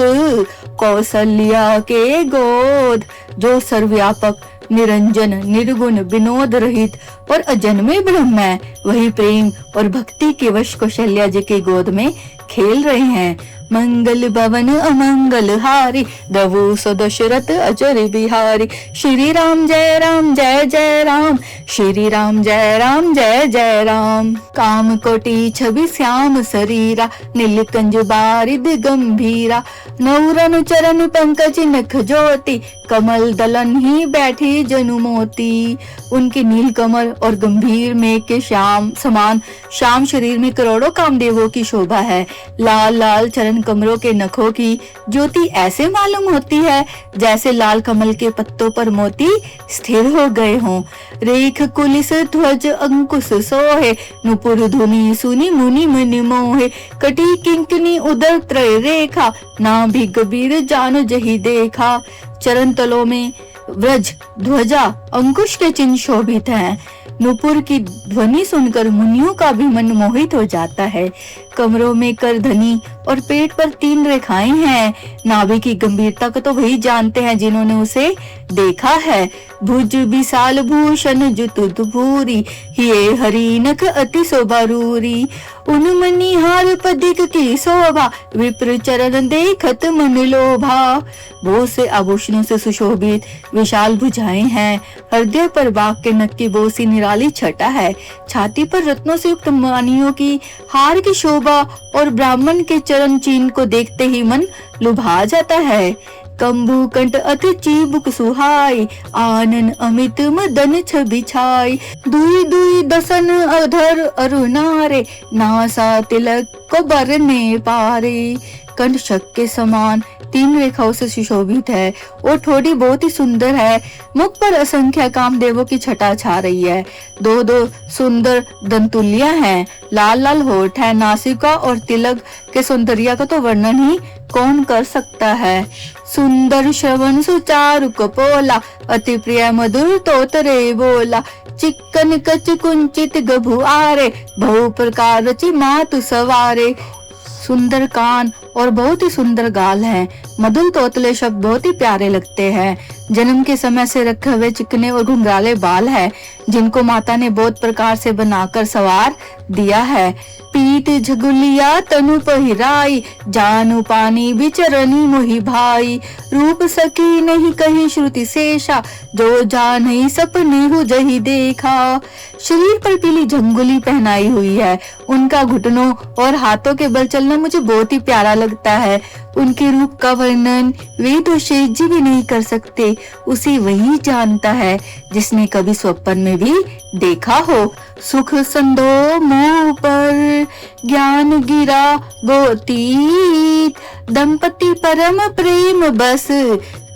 कौशल्या के गोद। जो सर्वव्यापक निरंजन निर्गुण विनोद रहित और अजन्मे ब्रह्म है, वही प्रेम और भक्ति के वश कौशल्या जी के गोद में खेल रहे हैं। मंगल भवन अमंगल हारी, द्रवु सो दशरथ अजर बिहारी। श्री राम जय राम जय जय राम, श्री राम जय राम जय जय राम। काम कोटि छवि श्याम शरीरा, नीलकंज बारिद गंभीरा। नौरन चरण पंकज नख ज्योति, कमल दलन ही बैठी जनु मोती। उनके नील कमल और गंभीर मेघ के श्याम समान श्याम शरीर में करोड़ों कामदेवों की शोभा है। लाल लाल चरण कमरों के नखों की ज्योति ऐसे मालूम होती है जैसे लाल कमल के पत्तों पर मोती स्थिर हो गए हों। रेख कुलिस ध्वज अंकुश सोहे, नुपुर धुनी सुनी मुनि मुनि मोहे। कटी किंकनी उदर त्रय रेखा, ना भी गबीर जान जही देखा। चरण तलों में व्रज ध्वजा अंकुश के चिन्ह शोभित हैं। नुपुर की ध्वनि सुनकर मुनियों का भी मन मोहित हो जाता है। कमरों में करधनी और पेट पर 3 रेखाएं हैं। नाभि की गंभीरता को तो वही जानते हैं जिन्होंने उसे देखा है। भुज विशाल भूषण जुतुत भूरी, हिये हरी नख अति शोभारूरी। उन मणिहार पदिक की शोभा, विप्र चरण देखत मन लोभा। बहुत से आभूषणों से सुशोभित विशाल भुजाएं हैं। हृदय पर बाघ के नख की बहुत सी निराली छटा है। छाती पर रत्नों से युक्त मणियों की हार की शोभा और ब्राह्मण के चरण चिन्ह को देखते ही मन लुभा जाता है। कंबु कंठ अति चिबुक सुहाई, आनन अमित मदन छवि छाई। दुई दुई दसन अधर अरुणारे, नासा तिलक को बरने पारे। कंठ शक के समान 3 रेखाओं से सुशोभित है और ठोड़ी बहुत ही सुंदर है। मुख पर असंख्य कामदेवों की छटा छा रही है। 2 सुंदर दंतुलियां हैं। लाल लाल होठ है। नासिका और तिलक के सौंदर्य का तो वर्णन ही कौन कर सकता है। सुंदर श्रवण सुचारु कपोला, अति प्रिय मधुर तोतरे बोला। चिक्कन कच कुंचित गभुआरे, बहु प्रकार रचि मातु सवारे। सुंदर कान और बहुत ही सुंदर गाल हैं। मधुर तोतले शब्द बहुत ही प्यारे लगते हैं। जन्म के समय से रखे हुए चिकने और घुंघराले बाल हैं, जिनको माता ने बहुत प्रकार से बनाकर सवार दिया है। पीत झगुलिया तनु पहिराई, जानू पानी बिचरनी मोहि भाई। रूप सकी नहीं कही श्रुति शेषा, जो जान सपने हो जही देखा। शरीर पर पीली झंगुली पहनाई हुई है। उनका घुटनों और हाथों के बल चलना मुझे बहुत ही प्यारा लगता है। उनके रूप का वर्णन वेद और शेष जी भी नहीं कर सकते। उसे वही जानता है जिसने कभी स्वप्न में भी देखा हो। सुख संधो मुंह पर, ज्ञान गिरा गोतीत। दंपति परम प्रेम बस,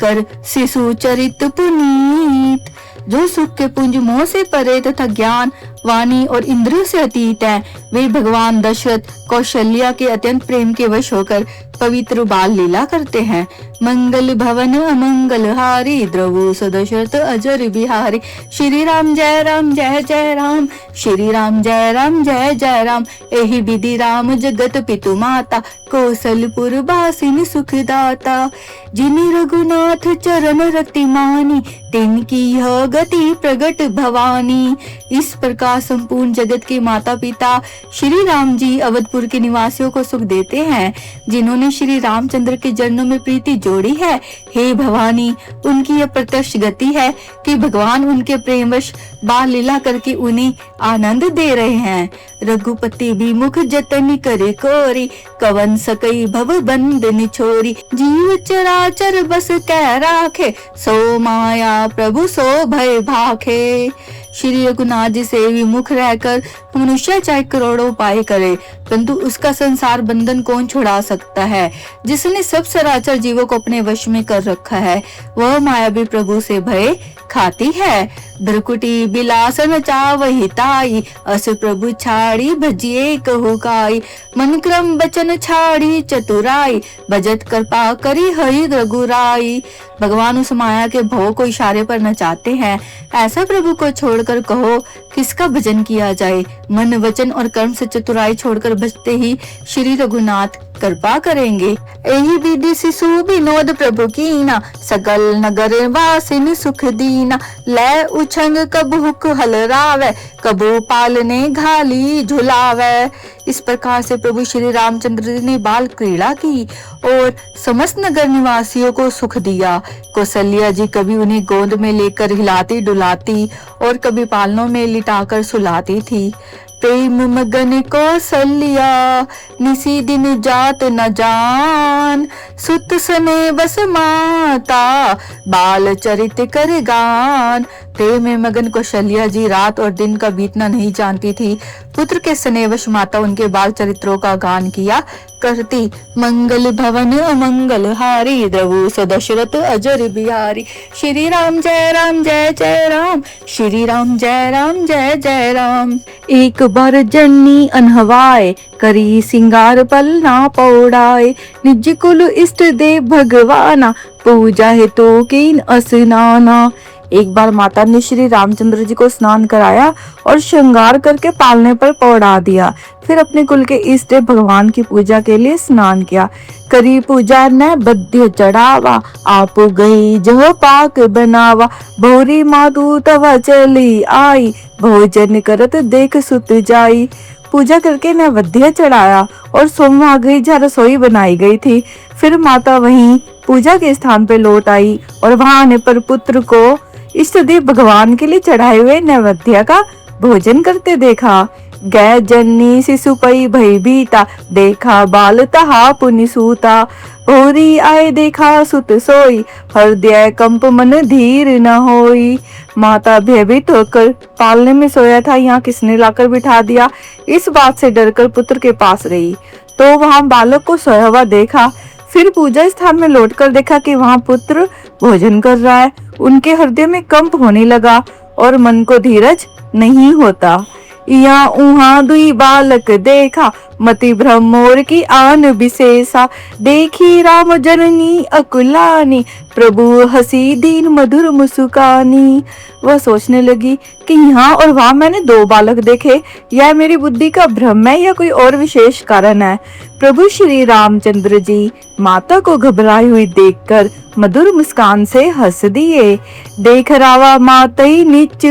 कर शिशु चरित पुनीत। जो सुख के पुंज मोह से परे तथा ज्ञान वाणी और इंद्रियों से अतीत है, वे भगवान दशरथ कौशल्या के अत्यंत प्रेम के वश होकर पवित्र बाल लीला करते हैं। मंगल भवन अमंगल हारी, द्रवु सदशरथ अजर बिहारी। श्री राम जय राम जय जय राम, श्री राम जय राम जय जय राम। एहि विधि राम जगत पितु माता, कौशलपुर बासिनी सुखदाता। जिनि रघुनाथ चरण रति मानी, तिनकी यह गति प्रगट भवानी। इस प्रकार संपूर्ण जगत के माता पिता श्री राम जी अवधपुर के निवासियों को सुख देते हैं, जिन्होंने श्री रामचंद्र के चरणों में प्रीति जोड़ी है। हे भवानी, उनकी यह प्रत्यक्ष गति है कि भगवान उनके प्रेमवश बाल लीला करके उन्हें आनंद दे रहे हैं। रघुपति विमुख जतन करे कोरी, कवन सकई भव बंद निछोरी। जीव चराचर बस कह राखे, सो माया प्रभु सो भय भाखे। श्री रघुनाथ जी से विमुख रहकर मनुष्य चाहे करोड़ों उपाय करे, परंतु उसका संसार बंधन कौन छुड़ा सकता है। जिसने सब सराचर जीवों को अपने वश में कर रखा है, वह माया भी प्रभु से भय खाती है। भ्रकुटी बिलासन चावहि ताई, अस प्रभु छाड़ी भजिए कहु काई। मन क्रम बचन छाड़ी चतुराई, भजत कृपा करी हरि रघुराई। भगवान उस माया के भव को इशारे पर नचाते हैं। ऐसा प्रभु को छोड़कर कहो किसका भजन किया जाए। मन वचन और कर्म से चतुराई छोड़कर बचते ही श्री रघुनाथ कृपा करेंगे। यही विधि शिशु विनोद प्रभु कीना, सकल नगर वासिन सुख दीना। लय उछंग कब हुक हलरावे, कबू पालने घाली झुलावे। इस प्रकार से प्रभु श्री रामचंद्र जी ने बाल क्रीड़ा की और समस्त नगर निवासियों को सुख दिया। कौशल्या जी कभी उन्हें गोद में लेकर हिलाती डुलाती और कभी पालनों में लिटाकर सुलाती थी। प्रेम मगन कौशल्या, निसी दिन जात न जान। सुत सने बस माता, बाल चरित कर गान। प्रेम में मगन कौशल्या जी रात और दिन का बीतना नहीं जानती थी। पुत्र के स्नेहवश माता उनके बाल चरित्रों का गान किया करती। मंगल भवन अमंगल हारी, द्रवु सदशरथ अजर बिहारी। श्री राम जय राम जय जय राम, श्री राम जय राम जय जय राम। एक बार जननी अनहवाए, करी सिंगार पलना पौड़ाए। निज कुल इष्ट देव भगवाना, पूजा हेतु कीन अस्नाना। एक बार माता ने श्री रामचंद्र जी को स्नान कराया और श्रृंगार करके पालने पर पौड़ा दिया। फिर अपने कुल के इष्ट भगवान की पूजा के लिए स्नान किया। करी पूजा न बद्य चढ़ावा, आप गई जह पाक बनावा। भोरी मातु तवा चली आई, भोजन करत देख सुत जाई। पूजा करके नैवेद्य चढ़ाया और सोमवा गई जहाँ रसोई बनाई गई थी। फिर माता वहीं पूजा के स्थान पे लौट आई और वहां आने पर पुत्र को इष्ट देव भगवान के लिए चढ़ाए हुए नैवेद्य का भोजन करते देखा। गै जननी शिशुपई भय भीता, देखा बाल तहा पुनि सूता। भोरी आए देखा सुत सोई, हृदय कंप मन धीर न होई। माता भयभीत होकर पालने में सोया था, यहाँ किसने लाकर बिठा दिया, इस बात से डरकर पुत्र के पास रही तो वहां बालक को सोया हुआ देखा। फिर पूजा स्थान में लौटकर देखा कि वहां पुत्र भोजन कर रहा है। उनके हृदय में कंप होने लगा और मन को धीरज नहीं होता। या उहा दुई बालक देखा, मति भ्रमोर की आन विशेषा। देखी राम जननी अकुलानी, प्रभु हसी दीन मधुर मुस्कानी। वह सोचने लगी कि यहाँ और वहां मैंने दो बालक देखे, यह मेरी बुद्धि का भ्रम है या कोई और विशेष कारण है। प्रभु श्री रामचंद्र जी माता को घबराई हुई देखकर मधुर मुस्कान से हंस दिए। देख रावा मातई निच,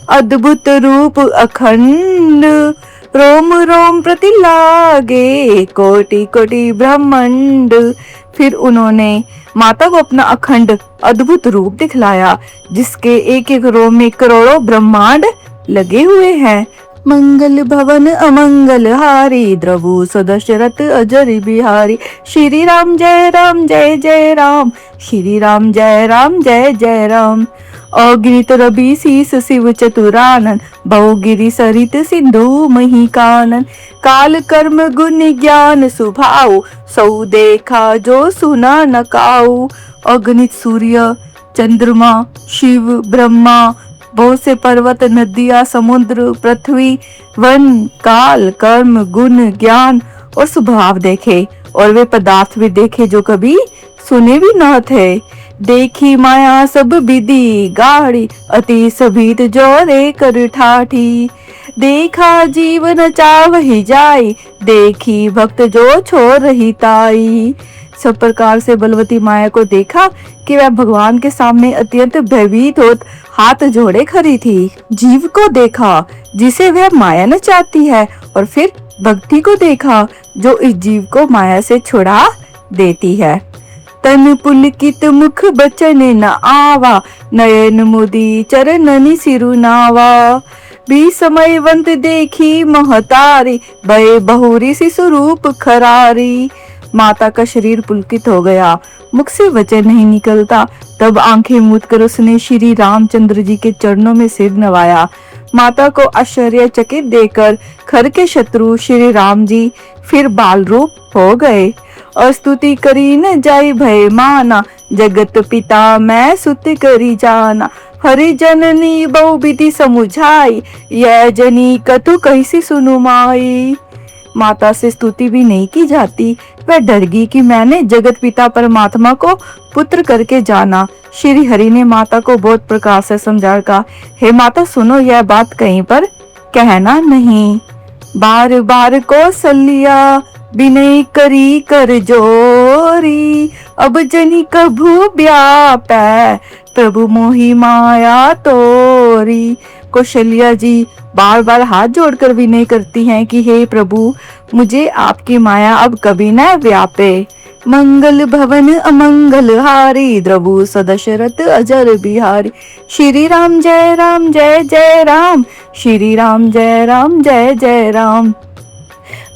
अद्भुत रूप अखंड। रोम रोम प्रति लागे, कोटि कोटि ब्रह्मांड। फिर उन्होंने माता को अपना अखंड अद्भुत रूप दिखलाया, जिसके एक एक रोम में करोड़ों ब्रह्मांड लगे हुए हैं। मंगल भवन अमंगल हारी, द्रवु सदशरथ अजर बिहारी। श्री राम जय राम जय जय राम, श्री राम जय राम जय जय राम। अगिनित रवि शीस शिव चतुरानन, बहुगिरि सरित सिंधु मही कानन। काल कर्म गुण ज्ञान सुभाऊ, सौ देखा जो सुना न काऊ। अगणित सूर्य चंद्रमा शिव ब्रह्मा, बहुत से पर्वत नदियां समुद्र पृथ्वी वन काल कर्म गुण ज्ञान और स्वभाव देखे, और वे पदार्थ भी देखे जो कभी सुने भी न थे। देखी माया सब विधि गाड़ी, अति सभीत जोरे कर ठाठी। देखा जीवन चाव ही जाई, देखी भक्त जो छोड़ रही ताई। सब प्रकार से बलवती माया को देखा कि वह भगवान के सामने अत्यंत भयभीत हो हाथ जोड़े खड़ी थी। जीव को देखा जिसे वह माया न चाहती है, और फिर भक्ति को देखा जो इस जीव को माया से छुड़ा देती है। तन पुलकित मुख बचन न आवा, नयन मुदी चरणनि सिरुनावा। भी समयवंत देखी महतारी, भय बहुरी सी स्वरूप खरारी। माता का शरीर पुलकित हो गया, मुख से वचन नहीं निकलता। तब आंखें मूंद कर उसने श्री रामचंद्र जी के चरणों में सिर नवाया। माता को आश्चर्यचकित देखकर खर के शत्रु श्री राम जी फिर बाल रूप हो गए। स्तुति करी न जाई भय माना, जगत पिता मैं सुत करी जाना। हरि जननी बहु विधि समुझाई, यह जनी कथु कैसी सुनु माई। माता से स्तुति भी नहीं की जाती, वह डर गई कि मैंने जगत पिता परमात्मा को पुत्र करके जाना। श्री हरि ने माता को बहुत प्रकार से समझाया, कहा हे माता सुनो, यह बात कहीं पर कहना नहीं। बार बार कौशल्या विनय करी कर जोरी, अब जनी कभू व्यापै प्रभु मोहि माया तोरी। कौशल्या जी बार बार हाथ जोड़कर विनय करती हैं कि हे प्रभु, मुझे आपकी माया अब कभी न व्यापे। मंगल भवन अमंगल हारी, द्रवु सदशरथ अजर बिहारी। श्री राम जय राम जय जय राम, श्री राम जय राम जय जय राम।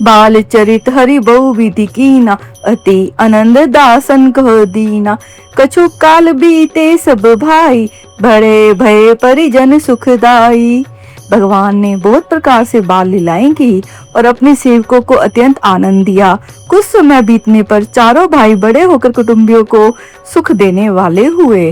बाल चरित हरि बहु विधि कीना, अति आनंद दासन कह दीना। कछु काल बीते सब भाई, बड़े भय परिजन सुखदाई। भगवान ने बहुत प्रकार से बाल लीलाएं की और अपने सेवकों को अत्यंत आनंद दिया। कुछ समय बीतने पर चारों भाई बड़े होकर कुटुंबियों को सुख देने वाले हुए।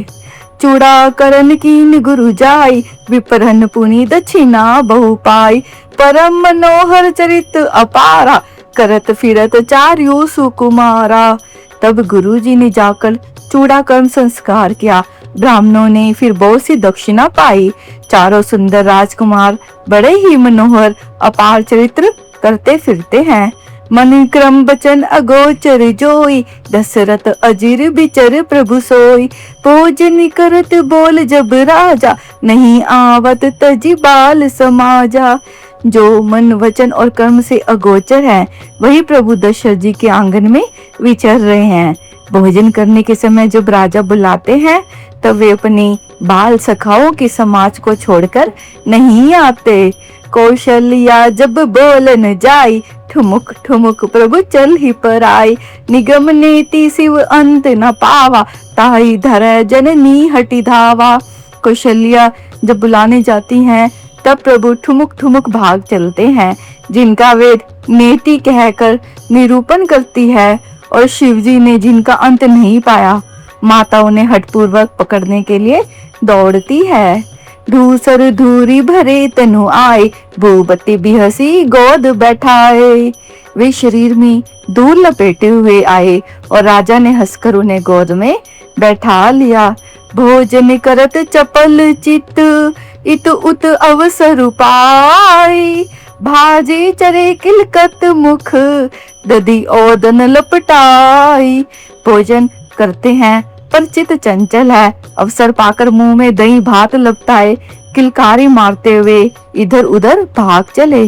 चूड़ा करण कीन गुरु जाई, विप्रहन पुनि दक्षिणा बहु पाई। परम मनोहर चरित अपारा, करत फिरत चार्यो सुकुमारा। तब गुरुजी ने जाकर चूड़ाकरण संस्कार किया। ब्राह्मणों ने फिर बहुत सी दक्षिणा पाई। चारों सुंदर राजकुमार बड़े ही मनोहर अपार चरित्र करते फिरते हैं। मन क्रम बचन अगोचर जोई, दशरथ अजिर बिचर प्रभु सोई। भोजन करत बोल जब राजा, नहीं आवत तजी बाल समाजा। जो मन वचन और कर्म से अगोचर है, वही प्रभु दशरथ जी के आंगन में विचर रहे हैं। भोजन करने के समय जब राजा बुलाते हैं, तब वे अपनी बाल सखाओं के समाज को छोड़कर नहीं आते। कौशल्या जब बोलन जाई, ठुमुक ठुमुक प्रभु चल ही पर आई। निगम नीति शिव अंत न पावा, ताई धर जननी हटि धावा। कौशल्या जब बुलाने जाती हैं, तब प्रभु ठुमुक ठुमुक भाग चलते हैं। जिनका वेद नेति कहकर निरूपण करती है, और शिवजी ने जिनका अंत नहीं पाया, माता उन्हें हठपूर्वक पकड़ने के लिए दौड़ती है। धूसर धूरी भरे तनु आए, भूपति बिहसी गोद बैठाए। वे शरीर में दूर लपेटे हुए आए और राजा ने हंसकर उन्हें गोद में बैठा लिया। भोजन करत चपल चित, इत उत अवसर पाई। भाजे चरे किलकत मुख, दधी ओदन लपटाई। भोजन करते हैं पर चित चंचल है। अवसर पाकर मुंह में दही भात लपटाए किलकारी मारते हुए इधर उधर भाग चले।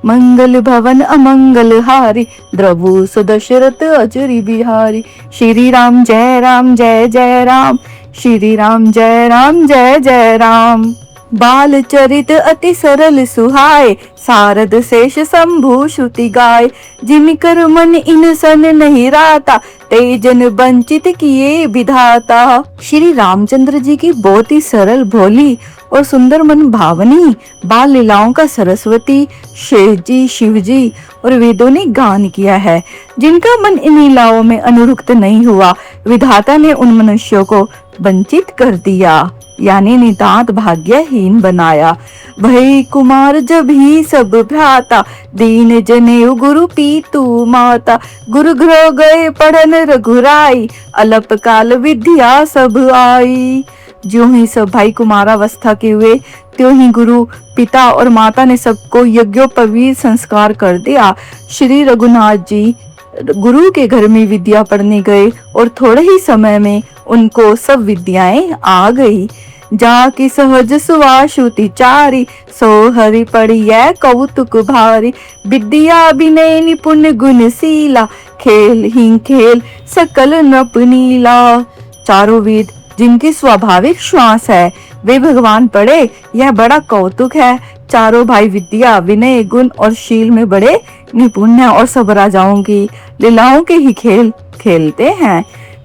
मंगल भवन अमंगल हारी, द्रवु सुदशरथ अजरी बिहारी। श्री राम जय राम जय जय राम, श्री राम जय राम जय जय राम। बाल चरित अति सरल सुहाए, सारद शेष शंभु श्रुति गाय। जिनकर मन इन सन नहीं राता, तेजन वंचित किए विधाता। श्री रामचंद्र जी की बहुत ही सरल भोली और सुंदर मन भावनी बाल लीलाओं का सरस्वती, शेष जी, शिव जी और वेदों ने गान किया है। जिनका मन इन लीलाओं में अनुरुक्त नहीं हुआ, विधाता ने उन मनुष्यों को वंचित कर दिया, यानी नितांत भाग्यहीन बनाया। भई कुमार जब ही सब भ्राता, दीन जनेऊ गुरु पीतु माता। गुरु गृह गए पढ़न रघुराई, अलप काल विद्या सब आई। ज्यों ही सब भाई कुमारावस्था के हुए, त्यों ही गुरु पिता और माता ने सबको यज्ञोपवीत संस्कार कर दिया। श्री रघुनाथ जी गुरु के घर में विद्या पढ़ने गए और थोड़े ही समय में उनको सब विद्याएं आ गई। जाकी सहज सुवाश्रुति चारी, सो हरि पढ़ियै कौतुक भारी। विद्या विनय निपुण गुणशीला, खेल ही खेल सकल नृप नीला। चारों वेद जिनकी स्वाभाविक श्वास है, वे भगवान पढ़े, यह बड़ा कौतुक है। चारों भाई विद्या, विनय, गुण और शील में बड़े निपुण हैं और सब राजाओं की लीलाओं के ही खेल खेलते हैं।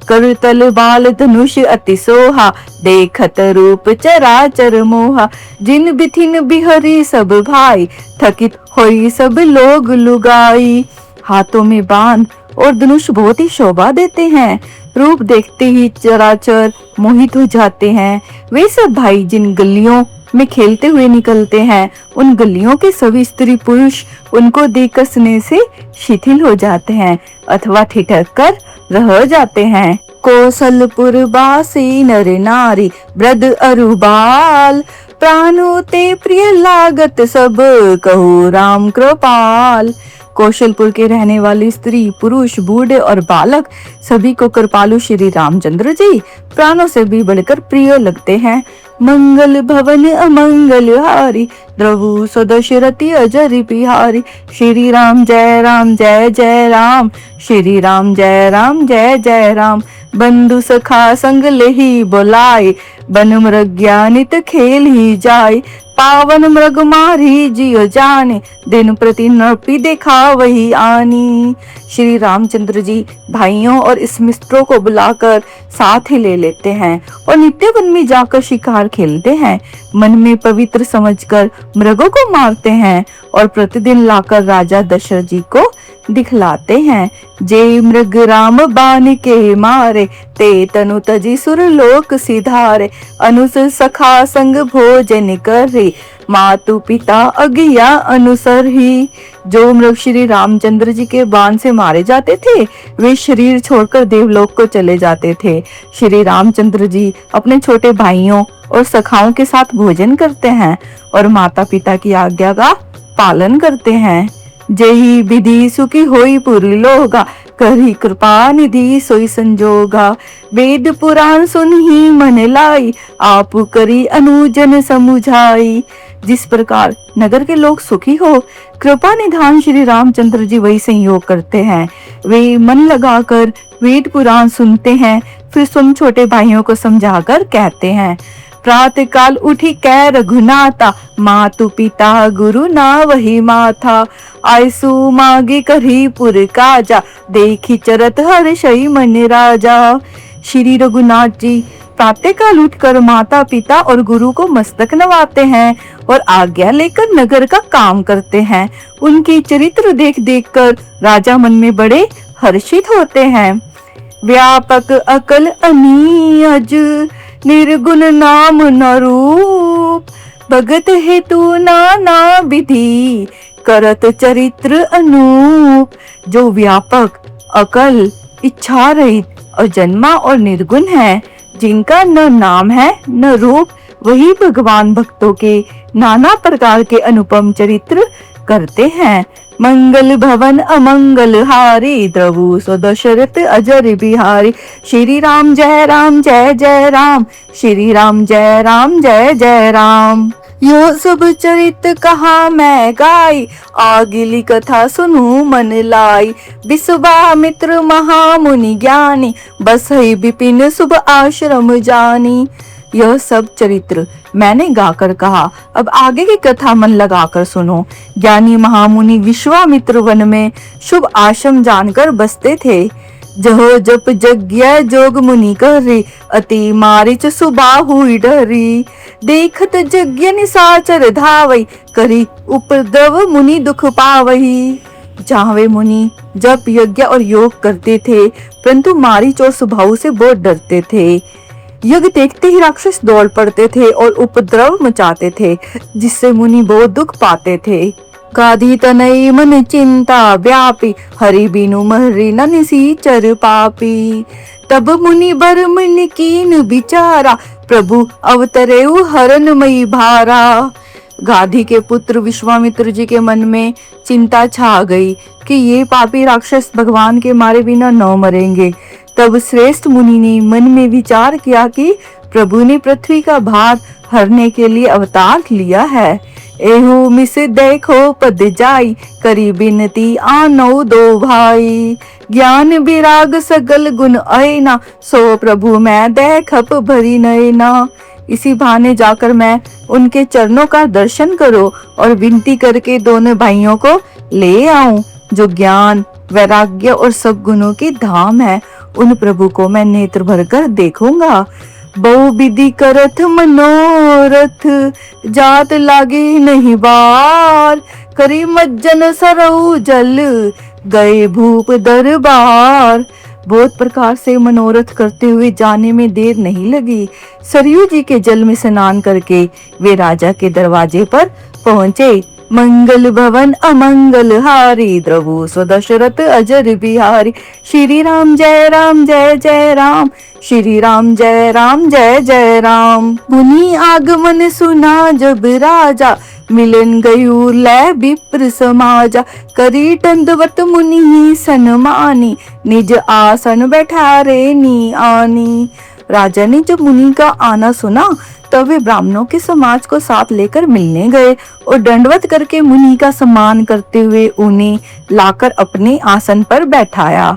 करतल बाल धनुष अति सोहा, देखत रूप चराचर मोहा। जिन बिथिन बिहरी सब भाई, थकित होई सब लोग लुगाई। हाथों में बाण और धनुष बहुत ही शोभा देते हैं। रूप देखते ही चराचर मोहित हो जाते हैं। वे सब भाई जिन गलियों में खेलते हुए निकलते हैं, उन गलियों के सभी स्त्री पुरुष उनको देखकर स्नेह से शिथिल हो जाते हैं अथवा ठिठक कर रह जाते हैं। कौशलपुर बासी नर नारी, वृद्ध अरु बाल। प्राणों ते प्रिय लागत सब, कहू राम कृपाल। कौशलपुर के रहने वाली स्त्री, पुरुष, बूढ़े और बालक सभी को कृपालु श्री रामचंद्र जी प्राणों से भी बढ़कर प्रिय लगते हैं। मंगल भवन अमंगल हारी, द्रवु सदशरथी अजर बिहारी। श्री राम जय राम जय जय राम, श्री राम जय राम जय जय राम। बंधु सखा संग लेहि बोलाए, बन मृग्या नित खेल ही जाय। पावन मृग मारी जियो जाने, दिन प्रति नृपि देखा वही आनी। श्री रामचंद्र जी भाइयों और इस मित्रों को बुलाकर साथ ही ले लेते हैं और नित्य वन में जाकर शिकार खेलते हैं। मन में पवित्र समझकर मृगों को मारते हैं और प्रतिदिन लाकर राजा दशरथ जी को दिखलाते हैं। जे मृग राम बान के मारे, ते तनु तजी सुर लोक सिधारे। अनुस सखा संग भोजन करे, मातु पिता अज्ञा अनुसर ही। जो मृग श्री रामचंद्र जी के बाण से मारे जाते थे वे शरीर छोड़कर देवलोक को चले जाते थे। श्री रामचंद्र जी अपने छोटे भाइयों और सखाओं के साथ भोजन करते हैं और माता पिता की आज्ञा का पालन करते हैं। जेहि विधि सुखी होई पुरी लोगा, करी कृपा निधि सोई संजोगा। वेद पुराण सुन ही मन लाई, आप करी अनुजन समुझाई। जिस प्रकार नगर के लोग सुखी हो, कृपा निधान श्री रामचंद्र जी वही संयोग करते हैं। वे मन लगाकर वेद पुराण सुनते हैं, फिर सुन छोटे भाइयों को समझाकर कहते हैं। प्रातः काल उठी कै रघुनाथा, मातु पिता गुरु ना वही माथा। आयसु मागे करी पुर काजा, देखी चरत हर्षई मन राजा। श्री रघुनाथ जी प्रातः काल उठकर माता पिता और गुरु को मस्तक नवाते हैं और आज्ञा लेकर नगर का काम करते हैं। उनकी चरित्र देख देख कर राजा मन में बड़े हर्षित होते हैं। व्यापक अकल अनीयज, निर्गुण नाम न रूप। भगत हेतु नाना विधि, करत चरित्र अनूप। जो व्यापक, अकल, इच्छा रहित और जन्मा और निर्गुण है, जिनका न नाम है न रूप, वही भगवान भक्तों के नाना प्रकार के अनुपम चरित्र करते हैं। मंगल भवन अमंगल हारी, द्रवु सो दशरथ अजर बिहारी। श्री राम जय राम जय जय राम, श्री राम जय राम जय जय राम। यो सब चरित कहा मैं गाई, आगिली कथा सुनू मन लाई। विश्वामित्र महामुनि ज्ञानी, बसई विपिन शुभ आश्रम जानी। यह सब चरित्र मैंने गाकर कहा, अब आगे की कथा मन लगाकर सुनो। ज्ञानी महामुनि विश्वामित्र वन में शुभ आश्रम जानकर बसते थे। जहो जप यज्ञ जोग मुनि करी, अति मारिच सुबाहु डरी। देखत यज्ञ निशाचर धावई, करी उपद्रव मुनि दुख पावही। जहाँ वे मुनि जप यज्ञ और योग करते थे, परंतु मारीच और सुबाहु से बहुत डरते थे। यज्ञ देखते ही राक्षस दौड़ पड़ते थे और उपद्रव मचाते थे, जिससे मुनि बहुत दुख पाते थे। गाधी तनई मन चिंता व्यापी, हरि बिनु महरी न निसीचर पापी। तब मुनि बर मन कीन विचारा, प्रभु अवतरे हरनमयी भारा। गाधी के पुत्र विश्वामित्र जी के मन में चिंता छा गई कि ये पापी राक्षस भगवान के मारे बिना न मरेंगे। तब श्रेष्ठ मुनि ने मन में विचार किया कि प्रभु ने पृथ्वी का भार हरने के लिए अवतार लिया है। एहू मिस देखो पद जाई, करी बिनती आनो दो भाई। ज्ञान विराग सगल गुण ऐना, सो प्रभु मैं देखप भरी नैना। इसी बहाने जाकर मैं उनके चरणों का दर्शन करो और विनती करके दोनों भाइयों को ले आऊं। जो ज्ञान, वैराग्य और सब गुणों की धाम है, उन प्रभु को मैं नेत्र भरकर देखूंगा। बहु विधि करथ मनोरथ, जात लागे नहीं बार। करी मज्जन सरऊ जल, गए भूप दरबार। बहुत प्रकार से मनोरथ करते हुए जाने में देर नहीं लगी। सरयू जी के जल में स्नान करके वे राजा के दरवाजे पर पहुंचे। मंगल भवन अमंगल हारी, द्रवु सो दशरथ अजर बिहारी। श्री राम जय राम जय जय राम, श्री राम जय राम जय जय राम। मुनि आगमन सुना जब राजा, मिलन गयु लै विप्र समाजा। करी दंडवत मुनि सन्मानी, निज आसन बैठारे नी आनी। राजा ने जब मुनि का आना सुना तब वे ब्राह्मणों के समाज को साथ लेकर मिलने गए और दंडवत करके मुनि का सम्मान करते हुए उन्हें लाकर अपने आसन पर बैठाया।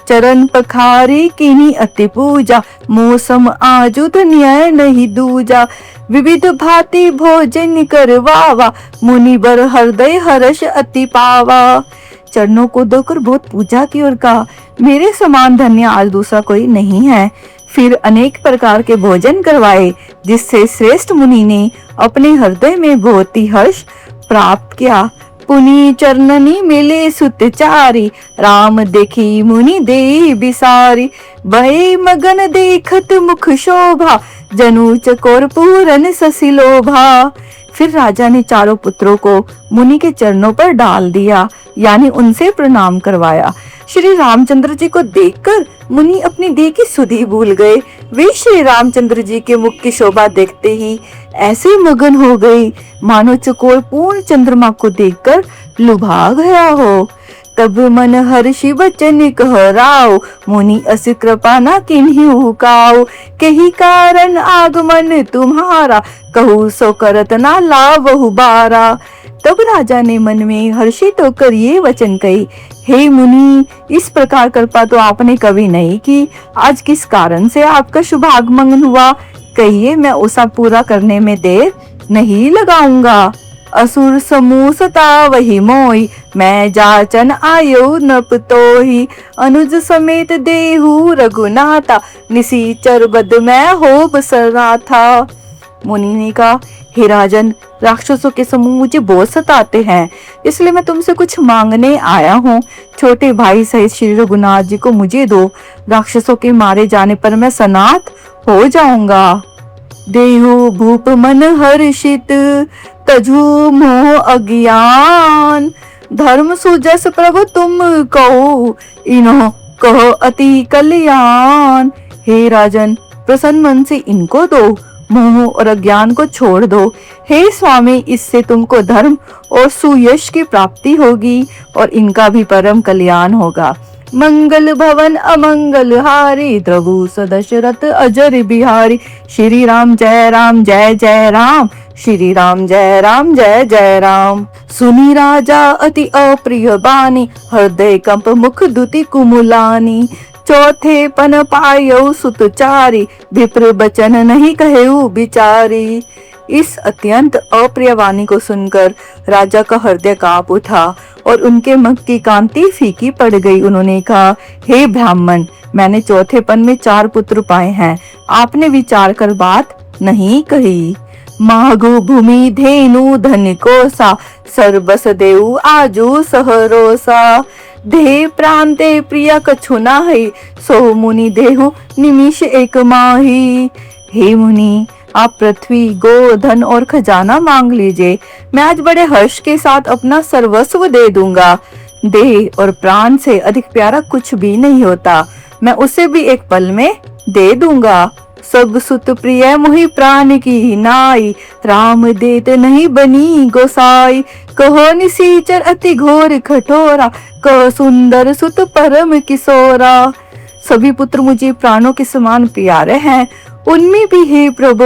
चरण पखारी कीनी अति पूजा, मौसम आजु न्याय नहीं दूजा। विविध भांति भोजन करवावा, मुनि बर हृदय हर्ष अति पावा। चरणों को धोकर बहुत पूजा की और कहा, मेरे समान धन्य आज दूसरा कोई नहीं है। फिर अनेक प्रकार के भोजन करवाए, जिससे श्रेष्ठ मुनि ने अपने हृदय में बहुत ही हर्ष प्राप्त किया। पुनि चरणनी मिले सुतचारी, राम देखी मुनि दे बिसारी। भय मगन देखत मुख शोभा, जनु चकोर पूरन ससिलोभा। फिर राजा ने चारों पुत्रों को मुनि के चरणों पर डाल दिया, यानी उनसे प्रणाम करवाया। श्री रामचंद्र जी को देखकर मुनि अपनी देह की सुधि भूल गए। वे श्री रामचंद्र जी के मुख की शोभा देखते ही ऐसे मगन हो गई, मानो चकोर पूर्ण चंद्रमा को देखकर लुभा गया हो। तब मन हर्षि बचन कह राव, मुनि अस कृपा न किन्हीं काऊ। कही कारण आगमन तुम्हारा, कहू सो करत ना लावहु बारा। तब राजा ने मन में हर्षित होकर ये वचन कही, हे मुनि, इस प्रकार कृपा तो आपने कभी नहीं की। आज किस कारण से आपका शुभ आगमन हुआ, कहिए, मैं उसे पूरा करने में देर नहीं लगाऊंगा। असुर समूह सता वही मोई, मैं जाचन आयो नप तोही। अनुज समेत देहु रघुनाथा, निसीचर बद मैं हो बसरा था। मुनि ने कहा, हे राजन, राक्षसों के समूह मुझे बहुत सताते हैं, इसलिए मैं तुमसे कुछ मांगने आया हूँ। छोटे भाई सहित श्री रघुनाथ जी को मुझे दो, राक्षसों के मारे जाने पर मैं सनाथ हो जाऊंगा। देहु भूप मन हर्षित, तजु मोह अज्ञान। धर्म सुजस प्रभु तुम कहो, इन्हों कहो अति कल्याण। हे राजन, प्रसन्न मन से इनको दो, मोह और अज्ञान को छोड़ दो। हे स्वामी, इससे तुमको धर्म और सुयश की प्राप्ति होगी और इनका भी परम कल्याण होगा। मंगल भवन अमंगल हारी, द्रवु सदशरथ अजर बिहारी। श्री राम जय राम जय जय राम, श्री राम जय राम जय जय राम। सुनी राजा अति अप्रिय बानी, हृदय कंप मुख दुति कुमुलानी। चौथे पन पायो सुतचारी, विप्र बचन नहीं कहेऊ बिचारी। इस अत्यंत अप्रिय वाणी को सुनकर राजा का हृदय कांप उठा और उनके मुख की कांति फीकी पड़ गई। उन्होंने कहा, हे ब्राह्मण, मैंने चौथे पन में 4 पुत्र पाए हैं, आपने विचार कर बात नहीं कही। मागु भूमि धेनु धन कोसा, सर्वस देऊ आजू सहरोसा। देह प्रांते प्रिय कछु नाहि, सो मुनि देहु निमिष एक माही। हे मुनि, आप पृथ्वी, गो, धन और खजाना मांग लीजिए, मैं आज बड़े हर्ष के साथ अपना सर्वस्व दे दूंगा। देह और प्राण से अधिक प्यारा कुछ भी नहीं होता, मैं उसे भी एक पल में दे दूंगा। सब सुत प्रिय मुहि प्राण की नाई, राम देत नहीं बनी गोसाई। कहो निसीचर अति घोर कठोरा, कहो सुंदर सुत परम किशोरा। सभी पुत्र मुझे प्राणों के समान प्यारे हैं, उनमें भी हे प्रभु,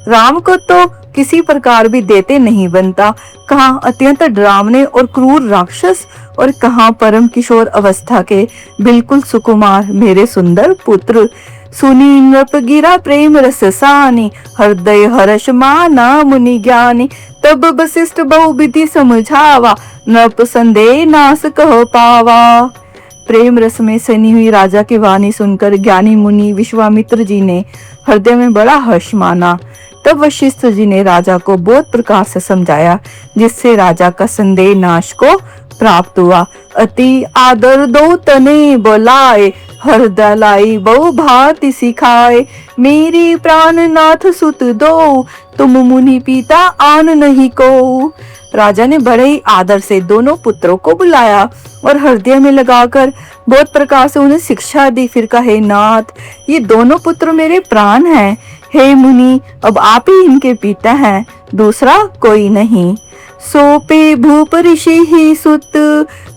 राम को तो किसी प्रकार भी देते नहीं बनता। कहाँ अत्यंत डरावने और क्रूर राक्षस और कहाँ परम किशोर अवस्था के बिल्कुल सुकुमार मेरे सुंदर पुत्र। सुनी नृप गिरा प्रेम रस सानी, हृदय हर्ष माना मुनि ज्ञानी। तब वशिष्ठ बहुविधि समझावा, नृप संदेह नाश कह पावा। प्रेम रस में सनी हुई राजा की वाणी सुनकर ज्ञानी मुनि विश्वामित्र जी ने हृदय में बड़ा हर्ष माना। तब वशिष्ठ जी ने राजा को बहुत प्रकार से समझाया, जिससे राजा का संदेह नाश को प्राप्त हुआ। अति आदर दो तने बोलाए, हृदय लाई बहु भांति सिखाए। मेरी प्राणनाथ सुत दो, तुम मुनि पिता आन नहीं को। राजा ने बड़े ही आदर से दोनों पुत्रों को बुलाया और हृदय में लगाकर बहुत प्रकार से उन्हें शिक्षा दी। फिर कहे, नाथ, ये दोनों पुत्र मेरे प्राण हैं। हे मुनि, अब आप ही इनके पिता हैं, दूसरा कोई नहीं। सोपे भूप ऋषि ही सुत,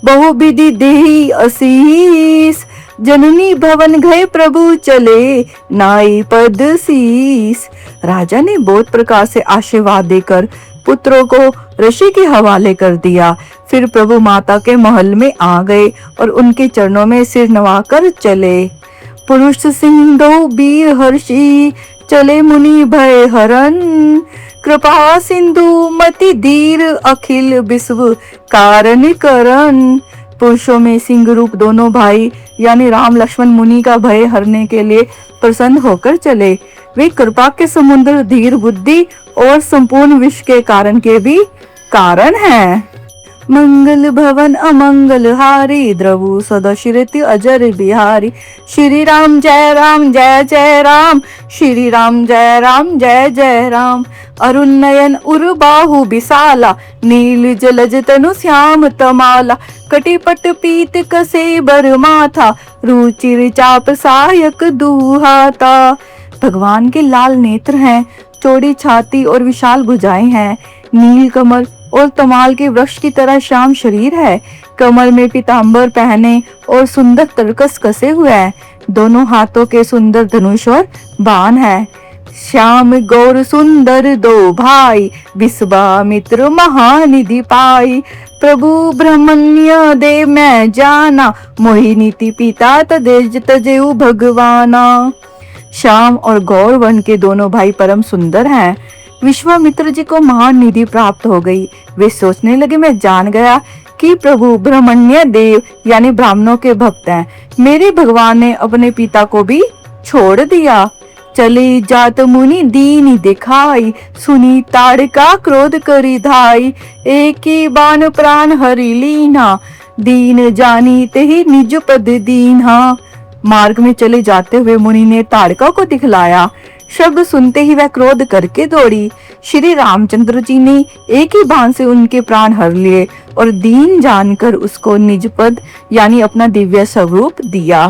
बहुविधि देहि असीस। जननी भवन गए प्रभु चले, नाई पद शीस। राजा ने बहुत प्रकार से आशीर्वाद देकर पुत्रों को ऋषि के हवाले कर दिया। फिर प्रभु माता के महल में आ गए और उनके चरणों में सिर नवाकर चले। पुरुष सिंह दो वीर हर्षि, चले मुनि भय हरन, कृपा सिंधु मति धीर, अखिल विश्व कारण करन। पुरुषों में सिंह रूप दोनों भाई यानी राम लक्ष्मण मुनि का भय हरने के लिए प्रसन्न होकर चले। वे कृपा के समुद्र, धीर बुद्धि और संपूर्ण विश्व के कारण के भी कारण हैं। मंगल भवन अमंगल हारी, द्रवु सदशिरति अजर बिहारी। श्री राम जय जय राम, श्री राम जय जय राम। अरुण नयन उर बाहु विशाला, नील जलज तनु श्याम तमाला। कटिपट पीत कसे बर माथा, रुचिर चाप सायक दुहाता। भगवान के लाल नेत्र हैं, चौड़ी छाती और विशाल भुजाएं हैं। नील कमल और तमाल के वृक्ष की तरह श्याम शरीर है। कमर में पीतांबर पहने और सुंदर तरकस कसे हुए हैं। दोनों हाथों के सुंदर धनुष और बाण है। श्याम गौर सुंदर दो भाई, विश्वामित्र महानिधि पाई। प्रभु ब्रह्मण्य देव मैं जाना, मोहि नीति पिता तजेऊ भगवाना। श्याम और गौर वन के दोनों भाई परम सुंदर हैं। विश्वामित्र जी को महान निधि प्राप्त हो गई। वे सोचने लगे, मैं जान गया कि प्रभु ब्रह्मण्य देव यानी ब्राह्मणों के भक्त हैं। मेरे भगवान ने अपने पिता को भी छोड़ दिया। चली जात मुनि दीन दिखाई, सुनी ताड़का क्रोध करी धाई। एक ही बाण प्राण हरि लीना, दीन जानी ते ही निज पद दीन्हा। मार्ग में चले जाते हुए मुनि ने ताड़का को दिखलाया। शब्द सुनते ही वह क्रोध करके दौड़ी। श्री रामचंद्र जी ने एक ही बाण से उनके प्राण हर लिए और दीन जानकर उसको निज पद यानी अपना दिव्य स्वरूप दिया।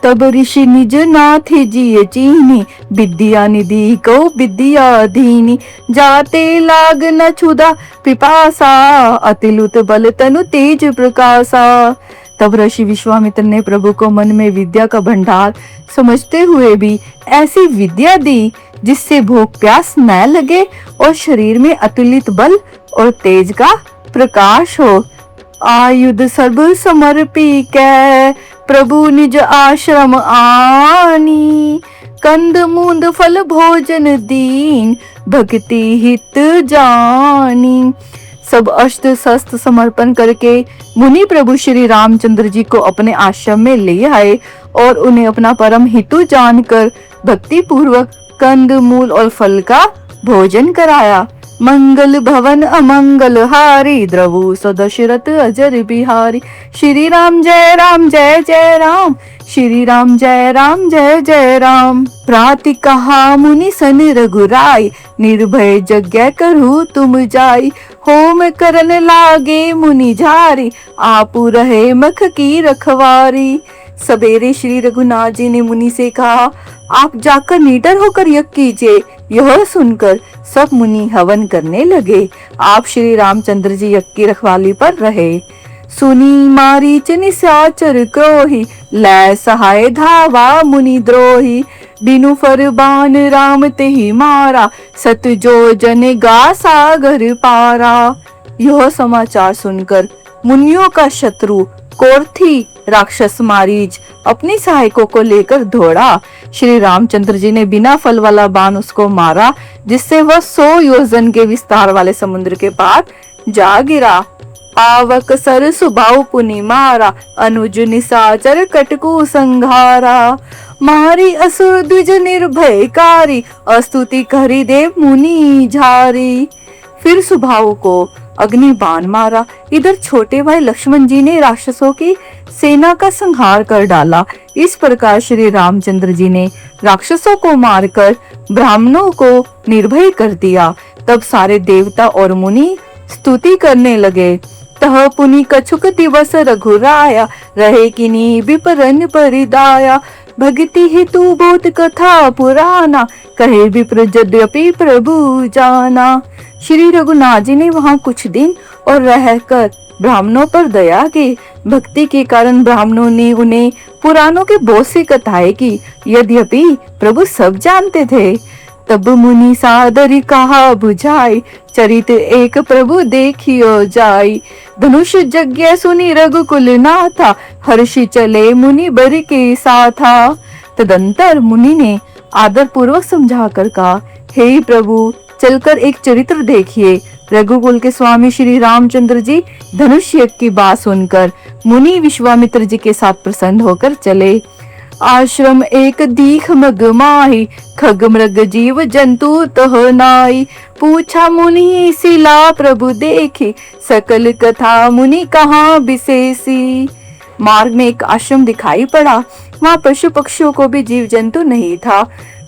तब ऋषि निज नाथ जी चीनी, विद्या निधि को विद्या दीनी। जाते लाग न छुदा पिपासा, अतिलुत बल तनु तेज प्रकाशा। तब ऋषि विश्वामित्र ने प्रभु को मन में विद्या का भंडार समझते हुए भी ऐसी विद्या दी जिससे भूख प्यास न लगे और शरीर में अतुलित बल और तेज का प्रकाश हो। आयुध सर्व समर्पी कै, प्रभु निज आश्रम आनी। कंद मूंद फल भोजन दीन, भक्ति हित जानी। सब अस्त्र शस्त्र समर्पण करके मुनि प्रभु श्री रामचंद्र जी को अपने आश्रम में ले आए और उन्हें अपना परम हितु जानकर भक्ति पूर्वक कंद मूल और फल का भोजन कराया। मंगल भवन अमंगल हारी, द्रवु सदशरथ अजर बिहारी। श्री राम जय जय राम, श्री राम जय जय राम। प्राति कहा मुनि सन रघुराई, निर्भय यज्ञ करूँ तुम जाई। होम करन लागे मुनि झारी, आपू रहे मख की रखवारी। सवेरे श्री रघुनाथ जी ने मुनि से कहा, आप जाकर निडर होकर यज्ञ कीजिए। यह सुनकर सब मुनि हवन करने लगे। आप श्री रामचंद्र जी यज्ञ की रखवाली पर रहे। सुनी मारीच निशाचर क्रोही, लै सहाय धावा मुनि द्रोही। बिनु फरमान राम तेहि मारा, सत जो जन गा सागर पारा। यह समाचार सुनकर मुनियों का शत्रु कोरथी राक्षस मारीच अपनी सहायकों को लेकर दौड़ा। श्री रामचंद्र जी ने बिना फल वाला बाण उसको मारा, जिससे वह 100 योजन के विस्तार वाले समुद्र के पार जा गिरा। पावक सर सुबाहु पुनि मारा, अनुज निशाचर कटकु संघारा। मारी असुर द्विज निर्भयकारी, अस्तुति करी देव मुनि झारी। फिर सुबाहु को अग्नि बाण मारा। इधर छोटे भाई लक्ष्मण जी ने राक्षसों की सेना का संहार कर डाला। इस प्रकार श्री रामचंद्र जी ने राक्षसों को मारकर ब्राह्मणों को निर्भय कर दिया। तब सारे देवता और मुनि स्तुति करने लगे। तह पुनि कछुक दिवस रघुराया, रहे किनी विपरन परिदाया। भक्ति हेतु बहुत कथा पुराना, कहे विप्र यद्यपि प्रभु जाना। श्री रघुनाथ जी ने वहाँ कुछ दिन और रहकर ब्राह्मणों पर दया की। भक्ति के कारण ब्राह्मणों ने उन्हें पुराणों के बहुत सी कथाएं की, यद्यपि प्रभु सब जानते थे। तब मुनि सादर कहा बुझाई, चरित एक प्रभु देखियो जाई। धनुष यज्ञ सुनी रघुकुल नाथा, हर्षि चले मुनि बर के साथा। तदंतर मुनि ने आदर पूर्वक समझा कर कहा, हे प्रभु चलकर एक चरित्र देखिए। रघुकुल के स्वामी श्री रामचंद्र जी धनुष यज्ञ की बात सुनकर मुनि विश्वामित्र जी के साथ प्रसन्न होकर चले। आश्रम एक दीख मग माही, खग मृग जीव जंतु तह नाई। पूछा मुनि सिला प्रभु देखी, सकल कथा मुनि कहाँ विशेषी। मार्ग में एक आश्रम दिखाई पड़ा, वहाँ पशु पक्षियों को भी जीव जंतु नहीं था।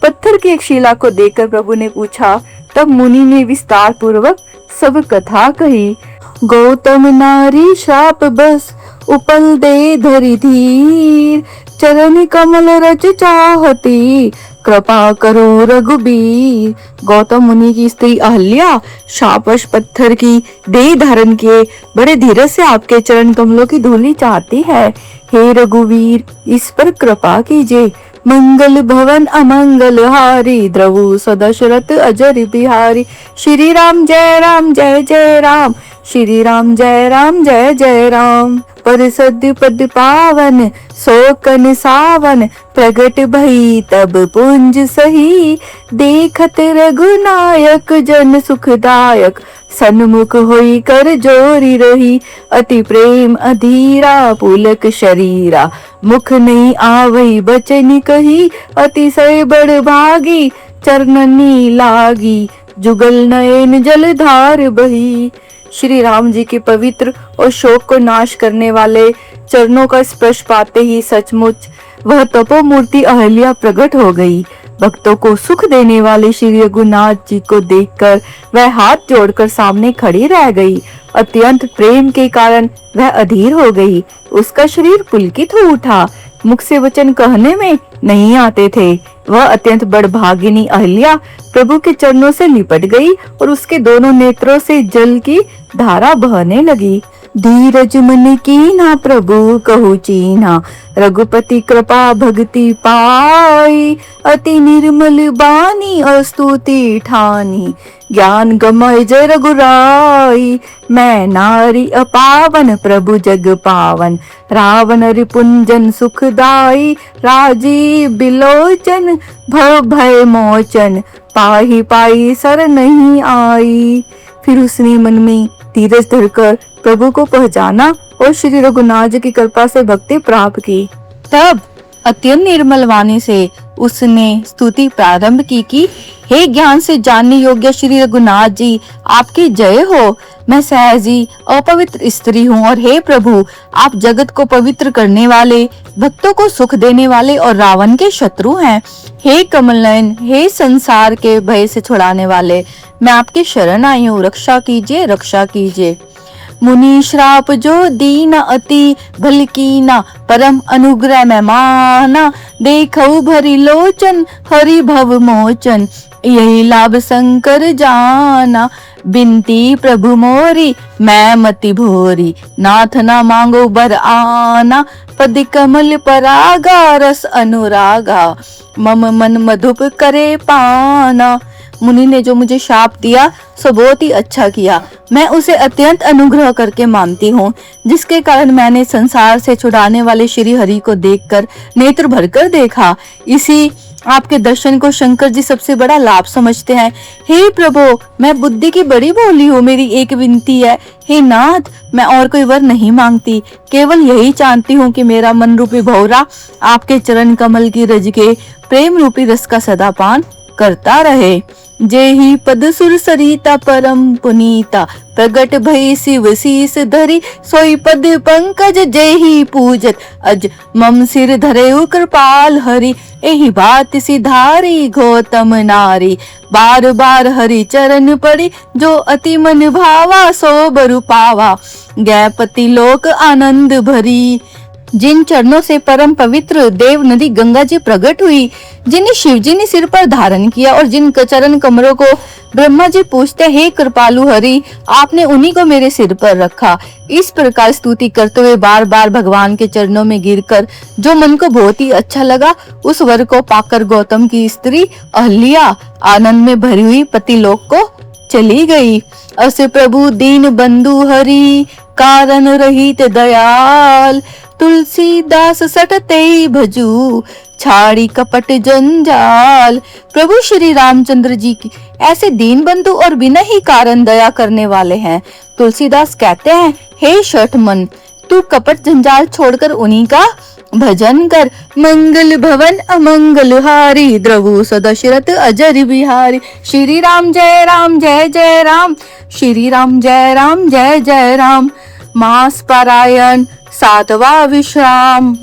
पत्थर की एक शिला को देखकर प्रभु ने पूछा, तब मुनि ने विस्तार पूर्वक सब कथा कही। गौतम नारी शाप बस, उपल दे धरि धीर। चरण कमल रच चाहती, कृपा करो रघुबीर। गौतम मुनि की स्त्री अहल्या शापवश पत्थर की देह धारण किए बड़े धीरज से आपके चरण कमलों की धूलि चाहती है। हे रघुवीर इस पर कृपा कीजिए। मंगल भवन अमंगल हारी, द्रवु सदशरथ अजर बिहारी। श्री राम जय राम जय जय राम, श्री राम जय राम जय जय राम। परिषद पद पावन, शोकन सावन। प्रगट भई तब पुंज सही, देखत रघुनायक जन सुखदायक। सन्मुख होई कर जोरी रही, अति प्रेम अधीरा पुलक शरीरा। मुख नहीं आवई बचन कही, अतिशय बड़ भागी चरणनी लागी। जुगल नयन जलधार बही। श्री राम जी के पवित्र और शोक को नाश करने वाले चरणों का स्पर्श पाते ही सचमुच वह तपोमूर्ति अहल्या प्रकट हो गई। भक्तों को सुख देने वाले श्री रघुनाथ जी को देखकर वह हाथ जोड़कर सामने खड़ी रह गई। अत्यंत प्रेम के कारण वह अधीर हो गई। उसका शरीर पुलकित हो उठा, मुख से वचन कहने में नहीं आते थे। वह अत्यंत बड़भागिनी अहल्या प्रभु के चरणों से लिपट गई और उसके दोनों नेत्रों से जल की धारा बहने लगी। धीरज मन कीन्हा प्रभु कहु चीन्हा, रघुपति कृपा भक्ति पाई। अति निर्मल बानी अस्तुति ठानी, ज्ञान गमय जय रघुराई। मैं नारी अपावन प्रभु जग पावन, रावण रिपुंजन सुखदाई। राजीव बिलोचन भव भय मोचन, पाही पाई सर नहीं आई। फिर उसने मन में धीरज धरकर प्रभु को पहचाना और श्री रघुनाथ जी की कृपा से भक्ति प्राप्त की। तब अत्यंत निर्मल वाणी से उसने स्तुति प्रारंभ की कि हे ज्ञान से जानने योग्य श्री रघुनाथ जी आपकी जय हो। मैं सहजी अपवित्र स्त्री हूँ और हे प्रभु आप जगत को पवित्र करने वाले, भक्तों को सुख देने वाले और रावण के शत्रु हैं। हे कमल नयन, हे संसार के भय से छुड़ाने वाले, मैं आपकी शरण आई हूँ, रक्षा कीजिए रक्षा कीजिए। मुनि श्राप जो दीना अति भल कीना, परम अनुग्रह मैं माना। देखऊ भरी लोचन हरि भव मोचन, यही लाभ शंकर जाना। बिनती प्रभु मोरी मैं मति भोरी, नाथ ना मांगो बर आना। पद कमल परागा रस अनुरागा, मम मन मधुप करे पाना। मुनि ने जो मुझे शाप दिया सो बहुत ही अच्छा किया। मैं उसे अत्यंत अनुग्रह करके मानती हूँ, जिसके कारण मैंने संसार से छुड़ाने वाले श्री हरि को देखकर नेत्र भरकर देखा। इसी आपके दर्शन को शंकर जी सबसे बड़ा लाभ समझते हैं। हे प्रभु मैं बुद्धि की बड़ी भोली हूँ, मेरी एक विनती है। हे नाथ मैं और कोई वर नहीं मांगती, केवल यही चाहती हूँ कि मेरा मन रूपी भौरा आपके चरण कमल की रज के प्रेम रूपी रस का सदा पान करता रहे। जेहि पद सुर सरिता परम पुनीता, प्रगट भई शिव शीस धरी। सोई पद पंकज जेहि पूजत, अज मम सिर धरेउ कृपाल हरि। एहि बात सिधारी गौतम नारी, बार बार हरि चरण पड़ी। जो अति मन भावा सो बरु पावा, गैपति लोक आनंद भरी। जिन चरणों से परम पवित्र देव नदी गंगा जी प्रकट हुई, जिन्हें शिव जी ने सिर पर धारण किया और जिन चरण कमलों को ब्रह्मा जी पूछते, हे कृपालु हरि, आपने उन्हीं को मेरे सिर पर रखा। इस प्रकार स्तुति करते हुए बार बार भगवान के चरणों में गिरकर जो मन को बहुत ही अच्छा लगा, उस वर को पाकर गौतम की स्त्री अहल्या आनंद में भरी हुई पतिलोक को चली गई। अस प्रभु दीन बंधु हरि, कारण रहित दयाल, तुलसीदास सटते भजू, छाड़ी कपट जंजाल। प्रभु श्री रामचंद्र जी की ऐसे दीन बंधु और बिना ही कारण दया करने वाले हैं। तुलसीदास कहते हैं, हे शठ मन, तू कपट जंजाल छोड़कर उन्हीं का भजन कर। मंगल भवन अमंगल हारी, द्रवु सदशरथ अजर बिहारी। श्री राम जय राम जय जय राम, श्री राम जय राम जय जय राम। मास पारायण 7वां विश्राम।